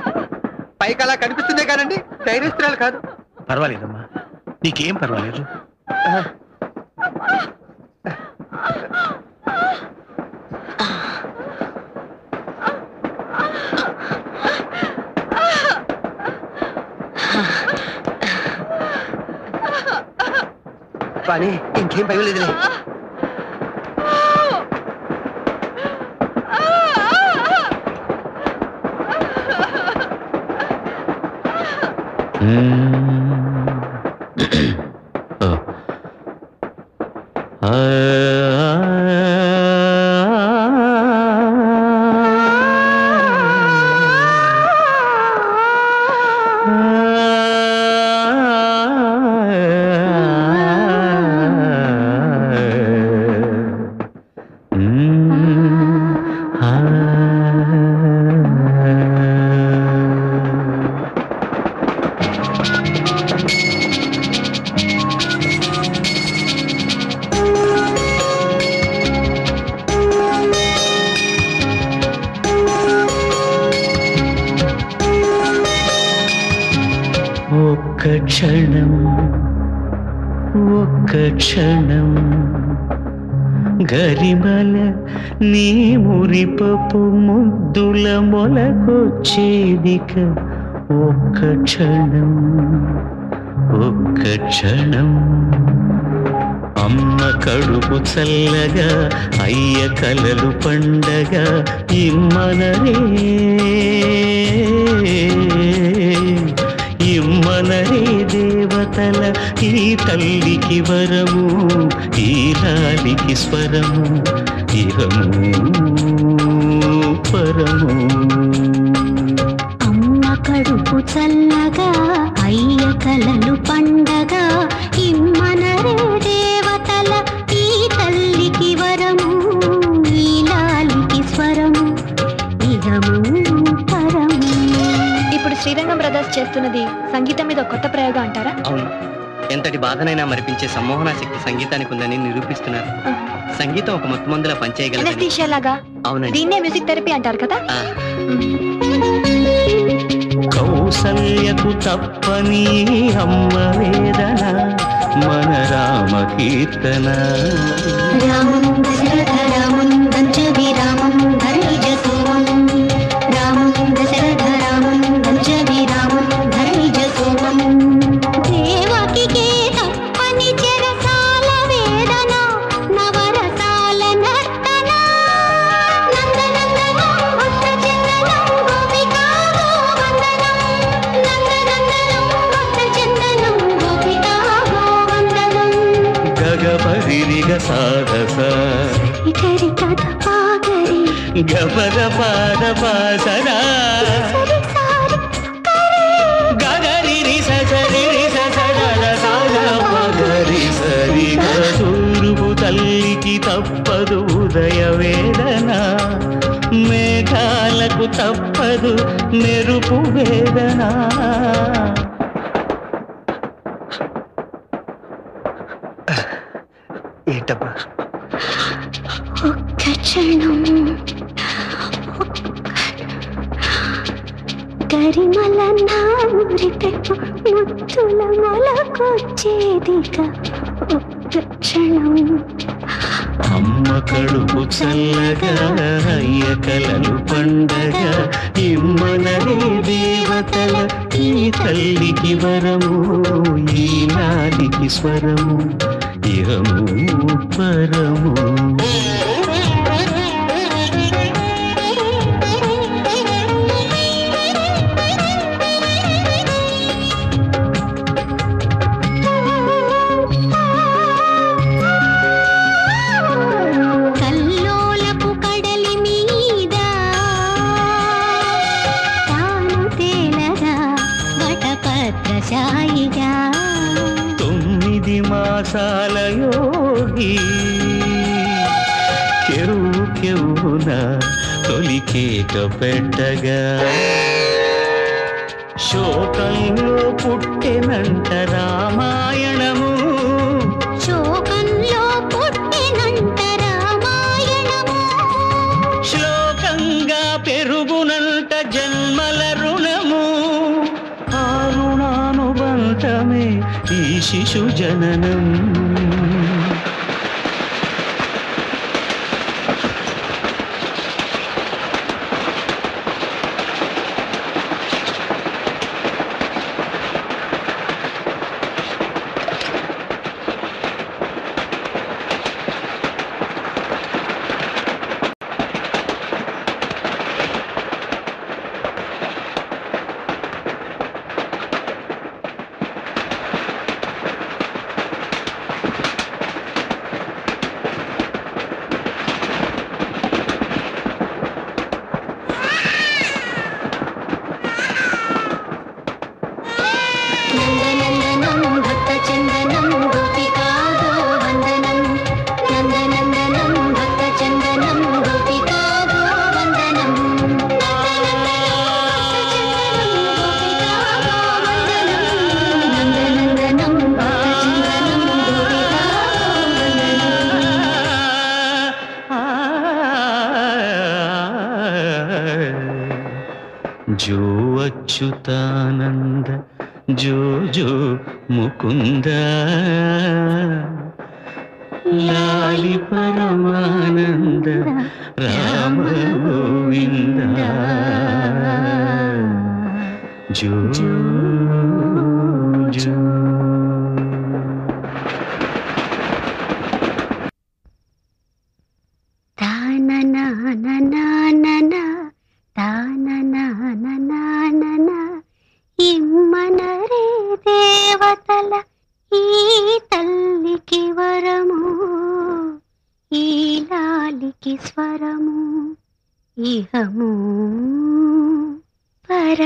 పైకి అలా కనిపిస్తుందే కానండి, ధైర్యస్తురాలు కాదు. పర్వాలేదమ్మా, నీకేం పర్వాలేదు. కానీ ఇంకేం భయం లేదులే. ఒక్క క్షణం గరిమల నీ మురిపపు ముద్దుల మొలకొచ్చేదిక. ఒక్క క్షణం అమ్మ కడుపు చల్లగా, అయ్య కలలు పండగ ఇమ్మనరే దేవతల ఈ తల్లికి వరము, ఈ లాలికి స్వరము, ఇహము పరము. అమ్మ కడుపు చల్లగా, అయ్య కలలు పండగ ఇమ్మనరే దేవతల ఈ తల్లికి వరము, ఈ లాలికి స్వరము, ఇహము పరము. ఇప్పుడు శ్రీరంగం బ్రదర్స్ చేస్తున్నది సంగీతం మీద కొత్త ప్రయోగం అంటారా? అవును, ఎంతటి బాధనైనా మరిపించే సమ్మోహన శక్తి సంగీతానికి ఉందని నిరూపిస్తున్నారు. సంగీతం ఒక మత్తుమందులా పనిచేయగలదు. అవునండి, దీన్నే మ్యూజిక్ థెరపీ అంటారు కదా. కౌసల్యకు తప్పని అమ్మ వేదన మన రామ కీర్తన. రామం దశరథ రామం దంచవి రామం ధరిజ సోమం, రామం దశరథ రామం దంచవి రామం ధరిజ సోమం. దేవకికే తప్పని చెరసాల వేదన, నవరసాల నర్తన. నందనందనం భక్తచందనం గోపికా గోవందనం, నందనందనం భక్తచందనం గోపికా గోవందనం. గగపరిరిగ సాధస ఇకరి కథ పాగరి గపద పాద పాసరా గగరి రిస సరి రిస సదర సాగ పగరి సరి తూర్పు తల్లికి తప్పదు ఉదయ వేదన, మేఘాలకు తప్పదు మెరుపు వేదన. ఏంటమ్మా? ఒక్క క్షణం కరిమల నా ఊరి తెప్పు ముత్తుల మొలకొచ్చేదిగా ఒక్క క్షణం అమ్మ కడుపు చల్లగా అయ్య కలలు పండగ ఇమ్మనరే దేవతల ఈ తల్లికి వరము ఈ నాలికి స్వరము ఇహము పరము మాసాల యోగి కెరువు కెవున తొలికేక పెట్టగా శోకంలో పుట్టెనంట రామాయణము శోకంలో పుట్టినంట రామాయణము శ్లోకంగా పెరుగునంట జన్మల రుణము ఆ రుణానుబంధమే ఈ శిశు జననం जो अच्युतानंद जो जो मुकुंद लाली परमानंद राम गोविंद जो जो ఇమ్మనరే దేవతల ఈ తల్లికి వరము ఈ లాలికి స్వరము ఇహము పర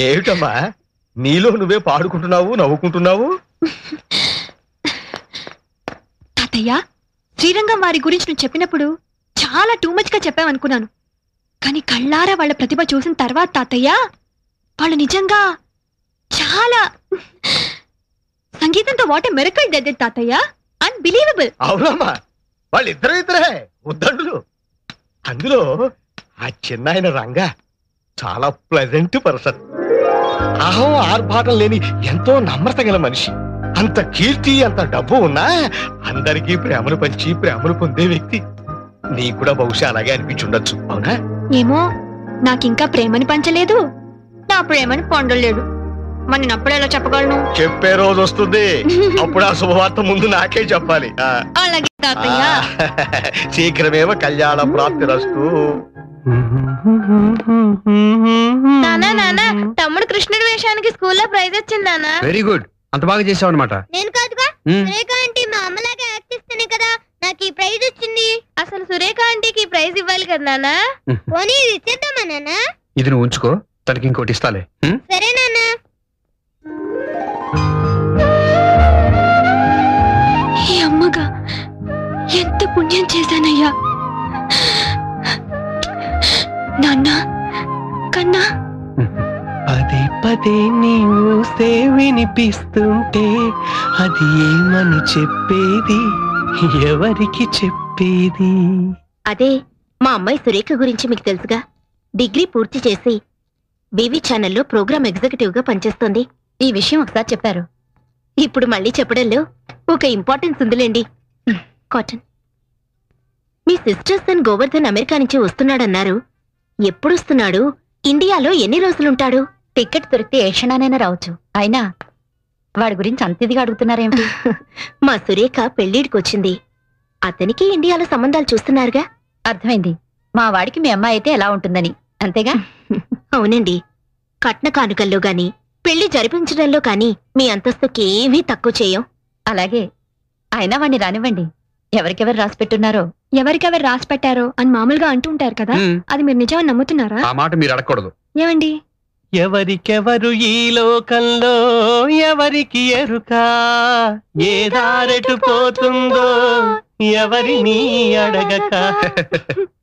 ఏమిటమ్మా నీలో నువ్వే పాడుకుంటున్నావు నవ్వుకుంటున్నావు? తాతయ్య, శ్రీరంగం వారి గురించి నువ్వు చెప్పినప్పుడు చాలా టూ మచ్ గా చెప్పావనుకున్నాను. కానీ కళ్ళారా వాళ్ళ ప్రతిభ చూసిన తర్వాత తాతయ్య, వాళ్ళు నిజంగా చాలా సంగీతంతో what a miracle they did తాతయ్య. అన్బిలీవబుల్. అవునమ్మా, వాళ్ళిద్దరు ఇద్దరే ఉద్దండులు. అందులో ఆ చిన్నాయన రంగ చాలా ప్లెజెంట్ పర్సన్. అహం ఆర్భాటం లేని ఎంతో నమ్రత గల మనిషి. అంత కీర్తి అంత డబ్బు ఉన్నా అందరికీ ప్రేమను పంచి ప్రేమను పొందే వ్యక్తి. నీ కూడా బహుశా అలాగే అనిపించుండొచ్చు, అవునా? ఏమో, నాకింకా ప్రేమని పంచలేదు, నా ప్రేమని పొందలేడు. మరి నేను అప్పుడు ఎలా చెప్పగలను? చెప్పే రోజు వస్తుంది, అప్పుడు ఆ శుభవార్త ముందు నాకే చెప్పాలి. అలాగే తాతయ్య. శీఘ్రమేవ కళ్యాణ ప్రాప్తి రస్తు. నానా నానా, తమ్ముడు కృష్ణుడి వేషానికి స్కూల్లో ప్రైజ్ వచ్చింది నానా. వెరీ గుడ్, అంత బాగా చేసావు అనమాట. నేను కాదుగా, సురేఖ ఆంటీ మా అమ్మలాగా యాక్ట్ చేస్తేనే కదా నాకు ఈ ప్రైజ్ వచ్చింది. అసలు సురేఖ ఆంటీకి ఈ ప్రైజ్ ఇవ్వాలి కదా నానా. పోనీ ఇది ఇచ్చేద్దామా నానా? ఇది నువ్వు ఉంచుకో, తనకి ఇంకోటి ఇస్తాలే. సరే నానా. ఈ అమ్మగా ఎంత పుణ్యం చేశానయ్యా. నాన్న కన్నా పదే పదే నీవుస్తే వినిపిస్తుంటే అది ఏమని చెప్పేది, ఎవరికి చెప్పేది? అదే మా అమ్మాయి సురేఖ గురించి మీకు తెలుసుగా. డిగ్రీ పూర్తి చేసి వివి ఛానల్లో ప్రోగ్రామ్ ఎగ్జిక్యూటివ్ గా పనిచేస్తోంది. ఈ విషయం ఒకసారి చెప్పారు, ఇప్పుడు మళ్ళీ చెప్పడంలో ఒక ఇంపార్టెన్స్ ఉందిలేండి. కాటన్, మీ సిస్టర్ సన్ గోవర్ధన్ అమెరికా నుంచి వస్తున్నాడన్నారు. ఎప్పుడు వస్తున్నాడు? ఇండియాలో ఎన్ని రోజులుంటాడు? టికెట్ దొరికితే ఏ క్షణానైనా రావచ్చు. అయినా వాడి గురించి అంత ఇదిగా అడుగుతున్నారేమిటి? మా సురేఖ పెళ్లిడికొచ్చింది. అతనికి ఇండియాలో సంబంధాలు చూస్తున్నారుగా. అర్థమైంది. మా వాడికి మీ అమ్మాయి అయితే ఎలా ఉంటుందని, అంతేగా? అవునండి. కట్న కానుకల్లో గాని పెళ్లి జరిపించడంలో కానీ మీ అంతస్తుకి ఏమీ తక్కువ చేయం. అలాగే. అయినా వాణ్ణి రానివ్వండి. ఎవరికెవరు రాసి పెట్టున్నారో, ఎవరికెవరు రాసి పెట్టారో అని మామూలుగా అంటుంటారు కదా, అది మీరు నిజమని నమ్ముతున్నారా? ఆ మాట మీరు అడగకూడదు. ఏమండి? ఎవరికెవరు ఈ లోకంలో ఎవరికి ఎరుక, ఏ దారెటు పోతుందో ఎవరిని అడగక.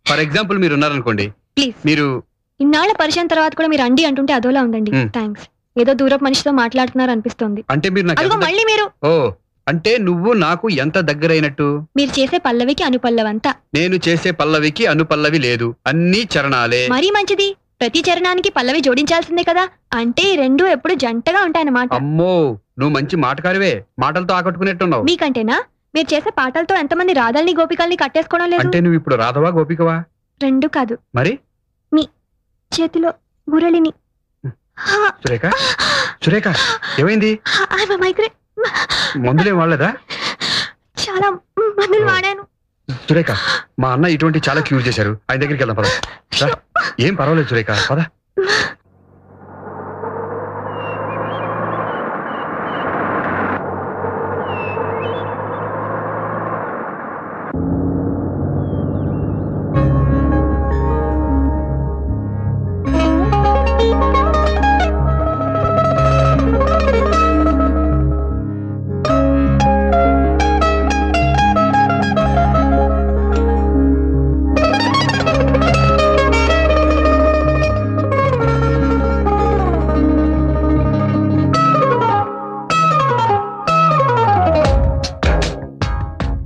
ఫర్ ఎగ్జాంపుల్ మీరు ఉన్నారనుకోండి, ప్లీజ్. మీరు ఇన్నాళ్ల పరిచయం తర్వాత కూడా మీరు అండి అంటుంటే అదోలా ఉందండి. థ్యాంక్స్. ఏదో దూరపు మనిషితో మాట్లాడుతున్నారు అనిపిస్తోంది. అంటే మీరు నాకు అదిగో మళ్ళీ మీరు. ఓ, అంటే నువ్వు నాకు ఎంత దగ్గరైనట్టు? మీరు చేసే పల్లవికి అనుపల్లవంతా. నేను చేసే పల్లవికి అనుపల్లవి లేదు, అన్ని చరణాలే. మరీ మంచిది. ప్రతి చరణానికి పల్లవి జోడించాల్సిందే కదా. అంటే ఈ రెండు ఎప్పుడు జంటగా ఉంటాయన్నమాట. అమ్మో, నువ్వు మంచి మాటకారివే. మాటలతో ఆకట్టుకునేట్టున్నావు. మీకంటేనా? మీరు చేసే పాటలతో ఎంతమంది రాధల్ని గోపికల్ని కట్టేసుకోవడం లేదు? అంటే నువ్వు ఇప్పుడు రాధవా గోపికవా? రెండు కాదు. మరి మీ చేతిలో మురళిని. సురేఖ, సురేఖ, ఏమైంది? మందులేం వాడలేదా? చాలా మందులు వాడాను. సురేఖ, మా అన్న ఇటువంటి చాలా క్యూర్ చేశారు. ఆయన దగ్గరికి వెళ్దాం పద. ఏం పర్వాలేదు సురేఖ, పద.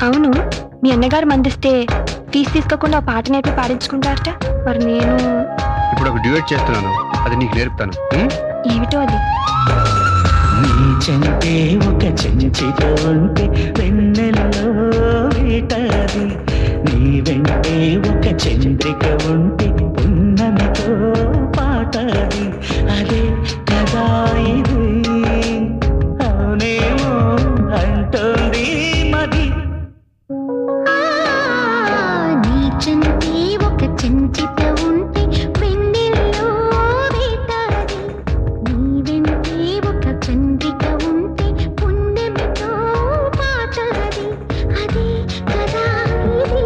అవును, మీ అన్నగారు మందిస్తే ఫీజు తీసుకోకుండా పాట నేర్పి పాడించుకుంటారట. మరి నేను ఇప్పుడు ఒక డ్యూయట్ చేస్తున్నాను, అది నీకు నేర్పుతాను. ఏమిటో అది? నీ చెంటే ఒక చెంచిత ఉంటే వెన్నెలలో వేటది, నీ వెంటే ఒక చంద్రిక ఉంటే పున్నమితో పాటది. అదే కదా ఇది, అవునేమో అంటోంది మరి. నీ చెంటే ఒక చెంచిత ఉంటే వెన్నెల్లో వేటది, నీ వెంటే ఒక చంద్రిక ఉంటే పున్నమితో పాటది. అదే కదా ఇది,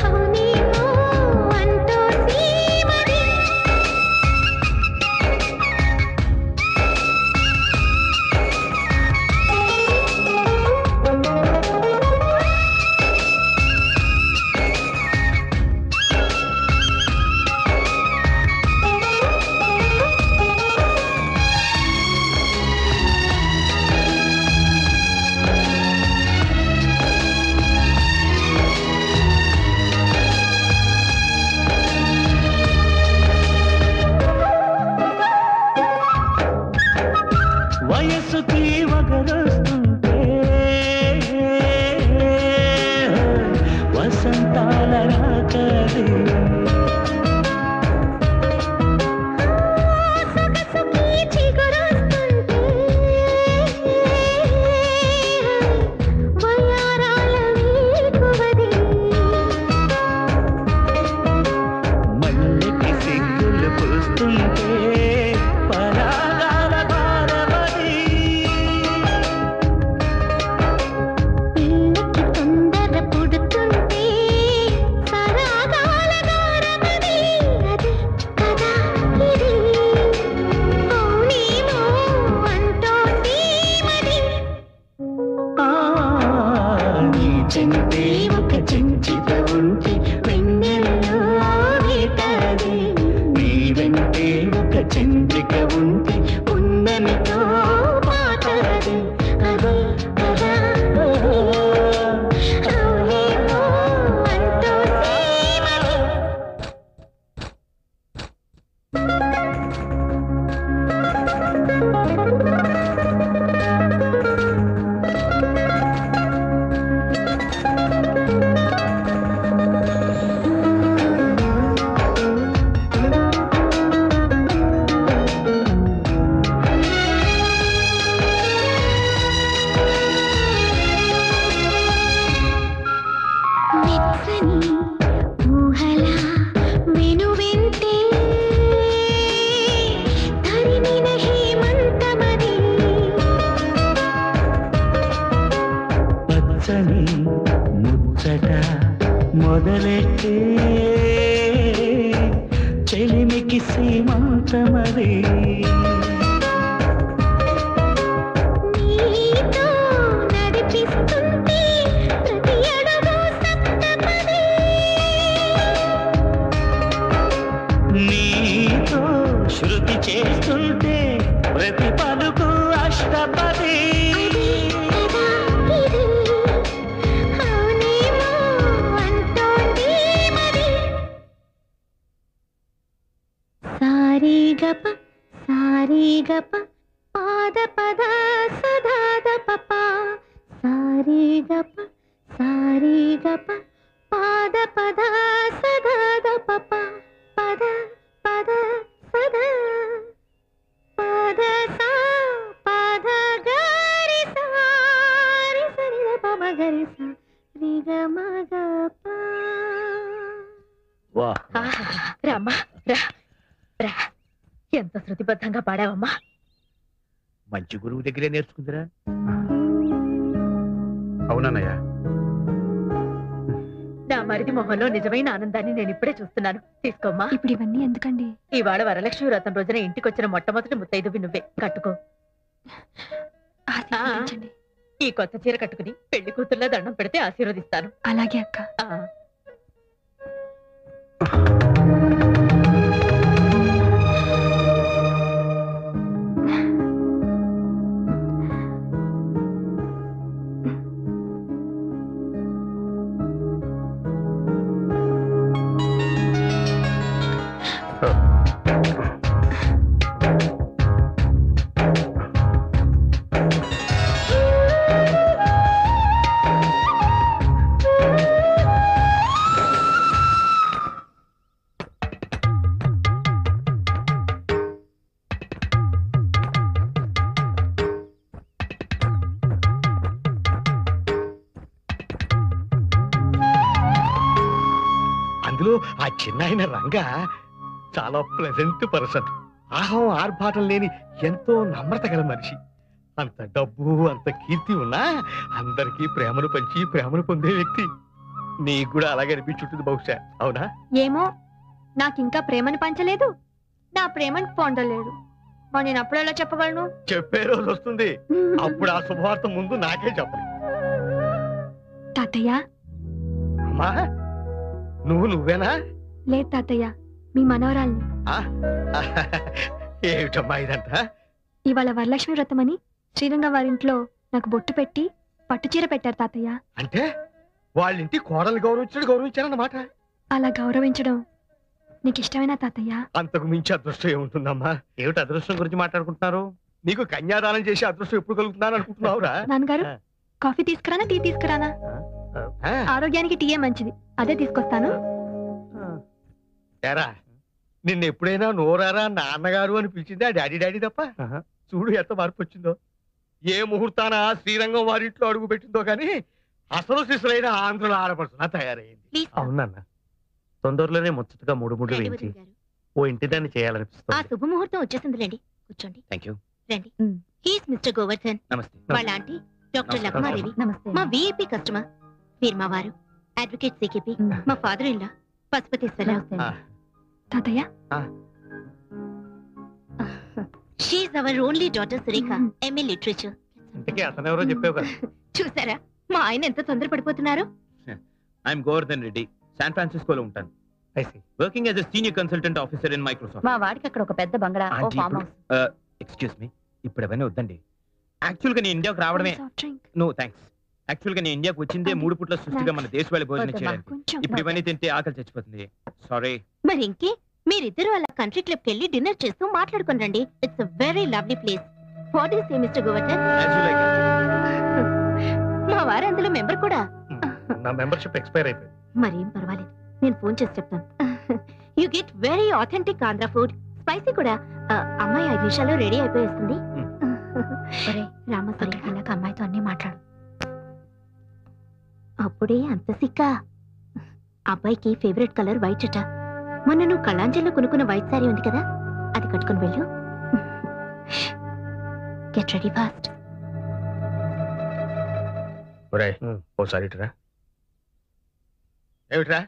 అవునేమో అంటోంది మరి. వయసుకి వగరొస్తుంటే వసంతాల రాకది, సొగసుకి చిగురొస్తుంటే వయారాల వేకువది, మల్లెకి సిగ్గులు పూస్తుంటే పరాగాల భారమది, పిల్లకి తొందర పుడుతుంటే సరాగాల గారమది. అదే కదా ఇది, అవునేమో అంటోంది మరి. నీ చెంటే ఒక చెంచిత ఉంటే వెన్నెల్లో వేటది, నీ వెంటే ఒక మొదలెట్టే చెలిమికి సీమంతమది నీతో నడిపిస్తుంటే ప్రతి అడుగు సప్తపది నీతో శృతి చేస్తుంటే ప్రతి పలుకు అష్టపది సారీగప సారీగప పాద పద సదాద పప సారీగప సారీగప పాద పద సదాద పప పద పద సద పద సా పద గరి సారి సరి పమ గరి సా రి గ మ గ ప రామ్మా రా రా ఎంత శృతిబద్ధంగా పాడావమ్మా. మంచి గురువు దగ్గరే నేర్చుకుందిరా. అవునన్నయ్య. నా మరిది మొహంలో నిజమైన ఆనందాన్ని నేను ఇప్పుడే చూస్తున్నాను. తీసుకోమ్మా. ఇప్పుడు ఇవన్నీ ఎందుకండి? ఇవాళ వరలక్ష్మి వ్రతం రోజున ఇంటికొచ్చిన మొట్టమొదటి ముత్తైదువి నువ్వే. కట్టుకో. ఈ కొత్త చీర కట్టుకుని పెళ్లి కూతుర్లా దండం పెడితే ఆశీర్వదిస్తాను. అలాగే అక్క. అందులో ఆ చిన్నాయన రంగా చాలా ప్లెజెంట్ పర్సన్. ఆహం ఆర్భాటం లేని ఎంతో నమ్రత గల మనిషి. అంత డబ్బు అంత కీర్తి ఉన్నా అందరికీ ప్రేమను పంచి ప్రేమను పొందే వ్యక్తి. నీకు కూడా అలాగే అనిపించుంటుంది బహుశా. అవునా? ఏమో, నాకింకా ప్రేమను పంచలేదు, నా ప్రేమను పొందలేదు. మరి నేను అప్పుడు ఎలా చెప్పగలను? చెప్పే రోజు వస్తుంది. అప్పుడు ఆ శుభవార్త ముందు నాకే చెప్పలేదు. తాతయ్య. అమ్మా, నువ్వేనా? లేదు తాతయ్య, మీ మనవరాల్ని. ఏమిటమ్మా ఇదంతా? ఇవాళ వరలక్ష్మి వ్రతం అని శ్రీరంగం వారింట్లో నాకు బొట్టు పెట్టి పట్టుచీర పెట్టారు తాతయ్య. అంటే వాళ్ళింటి కోడలు గౌరవించారన్నమాట. అలా గౌరవించడం నీకు ఇష్టమేనా తాతయ్య? అంతకు మించి అదృష్టం ఏముంటుందమ్మా? ఏమిటి అదృష్టం గురించి మాట్లాడుకుంటున్నారు? నీకు కన్యాదానం చేసి అదృష్టం ఎప్పుడు కలుగుతున్నాను అనుకుంటున్నావురా? నాన్నగారు, కాఫీ తీసుకురానా టీ తీసుకురానా? ఆరోగ్యానికి టీయే మంచిది, అదే తీసుకొస్తాను. ఏరా, నిన్న ఎప్పుడైనా నోరారా నాన్నగారు అని పిలిచింది ఆ డాడీ డాడీ తప్ప? చూడు ఎంత మార్పు వచ్చిందో. ఏ ముహూర్తాన శ్రీరంగం వారింట్లో అడుగు పెట్టిందో కానీ అసలు శిశులైన ఆంధ్రుల ఆడపడుతున్నా తయారైంది. అవునన్న, తొందరలోనే ముచ్చటగా మూడు వేయించి ఓ ఇంటి దాన్ని చేయాలనిపిస్తుంది. ఆ శుభముహూర్తం వచ్చేసిందిలేండి. కూర్చోండి. థాంక్యూ. రండి. He's mister Govardhan. నమస్తే. వాళ్ళ ఆంటీ డాక్టర్ లక్మాదేవి. మా విఐపి కస్టమర్. వీరు మా వారు అడ్వకేట్ సికిపి. మా ఫాదర్ ఇన్ లా పశుపతీశ్వరరావు. తాతయ్య, she's our only daughter Surekha, MA literature. ఇంతకీ అతనెవరో చెప్పావు కదా. చూసారా మా ఆయన ఎంత తొందరపడిపోతున్నారు? ఐఎమ్ గోవర్ధన్ రెడ్డి, శాన్ ఫ్రాన్సిస్కోలో ఉంటాను. Working as a senior consultant officer in Microsoft. మా వాడికి అక్కడ ఒక పెద్ద బంగ్లా, ఓ ఫామ్ హౌస్. ఎక్స్క్యూజ్ మీ, ఇప్పుడు అవన్నీ వద్దండి. యాక్చువల్ గా నేను ఇండియాకు రావడమే. No thanks. యాక్చువల్ గా నేను ఇండియాకు వచ్చిందే 3 పూట్ల సృష్టిగా మన దేశ వాళ్ళ భోజనం చేయడానికి. ఇప్పుడు ఇవన్నీ తింటే ఆకలి చచ్చిపోతుంది. సారీ. మరి ఇంకే మీరిద్దరు అలా కంట్రీ క్లబ్ కెళ్ళి డిన్నర్ చేస్తూ మాట్లాడుకుని రండి. It's a very lovely place. What is mister Govardhan? మా వారు అందులో మెంబర్ కూడా. నా మెంబర్షిప్ ఎక్స్పైర్ అయిపోయింది. మరేం పర్వాలేదు, నేను ఫోన్ చేసి చెప్తాను. You get very authentic Andhra food, spicy కూడా. అమ్మాయి 5 నిమిషాల్లో రెడీ అయిపోయేస్తుంది. రామసరి అలాగ అమ్మాయితో అన్ని మాట్లాడు. అప్పుడే అంత సిక్క. అబ్బాయికి ఫేవరెట్ కలర్ వైట్ అట. మొన్న నువ్వు కళాంజలిలో కొనుక్కున్న వైట్ సారీ ఉంది కదా, అది కట్టుకుని వెళ్ళు. Get ready fast. ఓసారి ఇటురా. ఏమిట్రా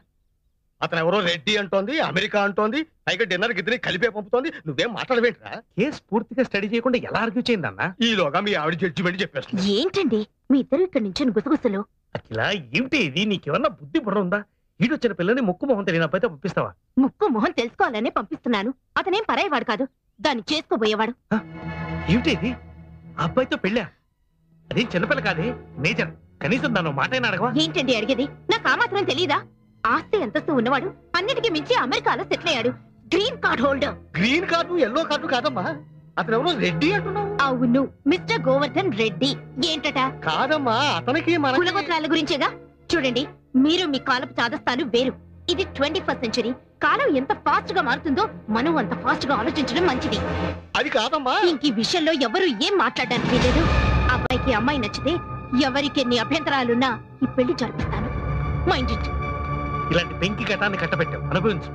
అతను ఎవరో రెడ్డి అంటోంది, అమెరికా అంటోంది, పైగా డిన్నర్ గిద్దరి కలిపే పంపుతోంది. నువ్వేం మాట్లాడవేంట్రా? కేసు పూర్తిగా స్టడీ చేయకుండా ఎలా ఆర్గ్యూ చేయిందన్నా? ఈలోగా మీ ఆవిడ జడ్జిమెంట్ చెప్పేస్తుంది. ఏంటండి మీ ఇద్దరు ఇక్కడ నుంచి గుసగుసలు? అఖిల ఏమిటి ఇది? నీకేమన్నా బుద్ధి బుర్ర ఉందా? ఈడొచ్చిన పిల్లని ముక్కు మొహం తెలియని అబ్బాయితో పంపిస్తావా? ముక్కు మొహం తెలుసుకోవాలనే పంపిస్తున్నాను. అతనేం పరాయివాడు కాదు, దాన్ని చేసుకోబోయేవాడు. ఏమిటి ఇది? ఆ అబ్బాయితో పెళ్ళా? అదేం చిన్నపిల్ల కాదే, మేజర్. కనీసం దాని మాట అయినా అడగవా? ఏంటండి అడిగేది? నాకు ఆ మాత్రం తెలీదా? ఆస్తి అంతస్తు ఉన్నవాడు, అన్నిటికీ మించి అమెరికాలో సెటిల్ అయ్యాడు. Green card holder. Green card yellow card కాదమ్మా, అతను ఎవరో రెడ్డి అంటున్నావు. అవును, మిస్టర్ గోవర్ధన్ రెడ్డి. ఏంటట? కాదమ్మా, అతనికి మన కులగోత్రాల గురించేగా. చూడండి, మీరు మీ కాలపు చాదస్తాలు వేరు. ఇది 21st సెంచరీ. కాలం ఎంత ఫాస్ట్ గా మారుతుందో మనం అంత ఫాస్ట్ గా ఆలోచించడం మంచిది. అది కాదమ్మా. ఇంక ఈ విషయంలో ఎవరు ఏం మాట్లాడడానికి లేదు. అబ్బాయికి అమ్మాయి నచ్చితే ఎవరికి ఎన్ని అభ్యంతరాలున్నా ఈ పెళ్లి జరిపిస్తాను. Mind it. ఇలాంటి పెంకి కటాన్ని కట్టబెట్టావు, అనుభవించు.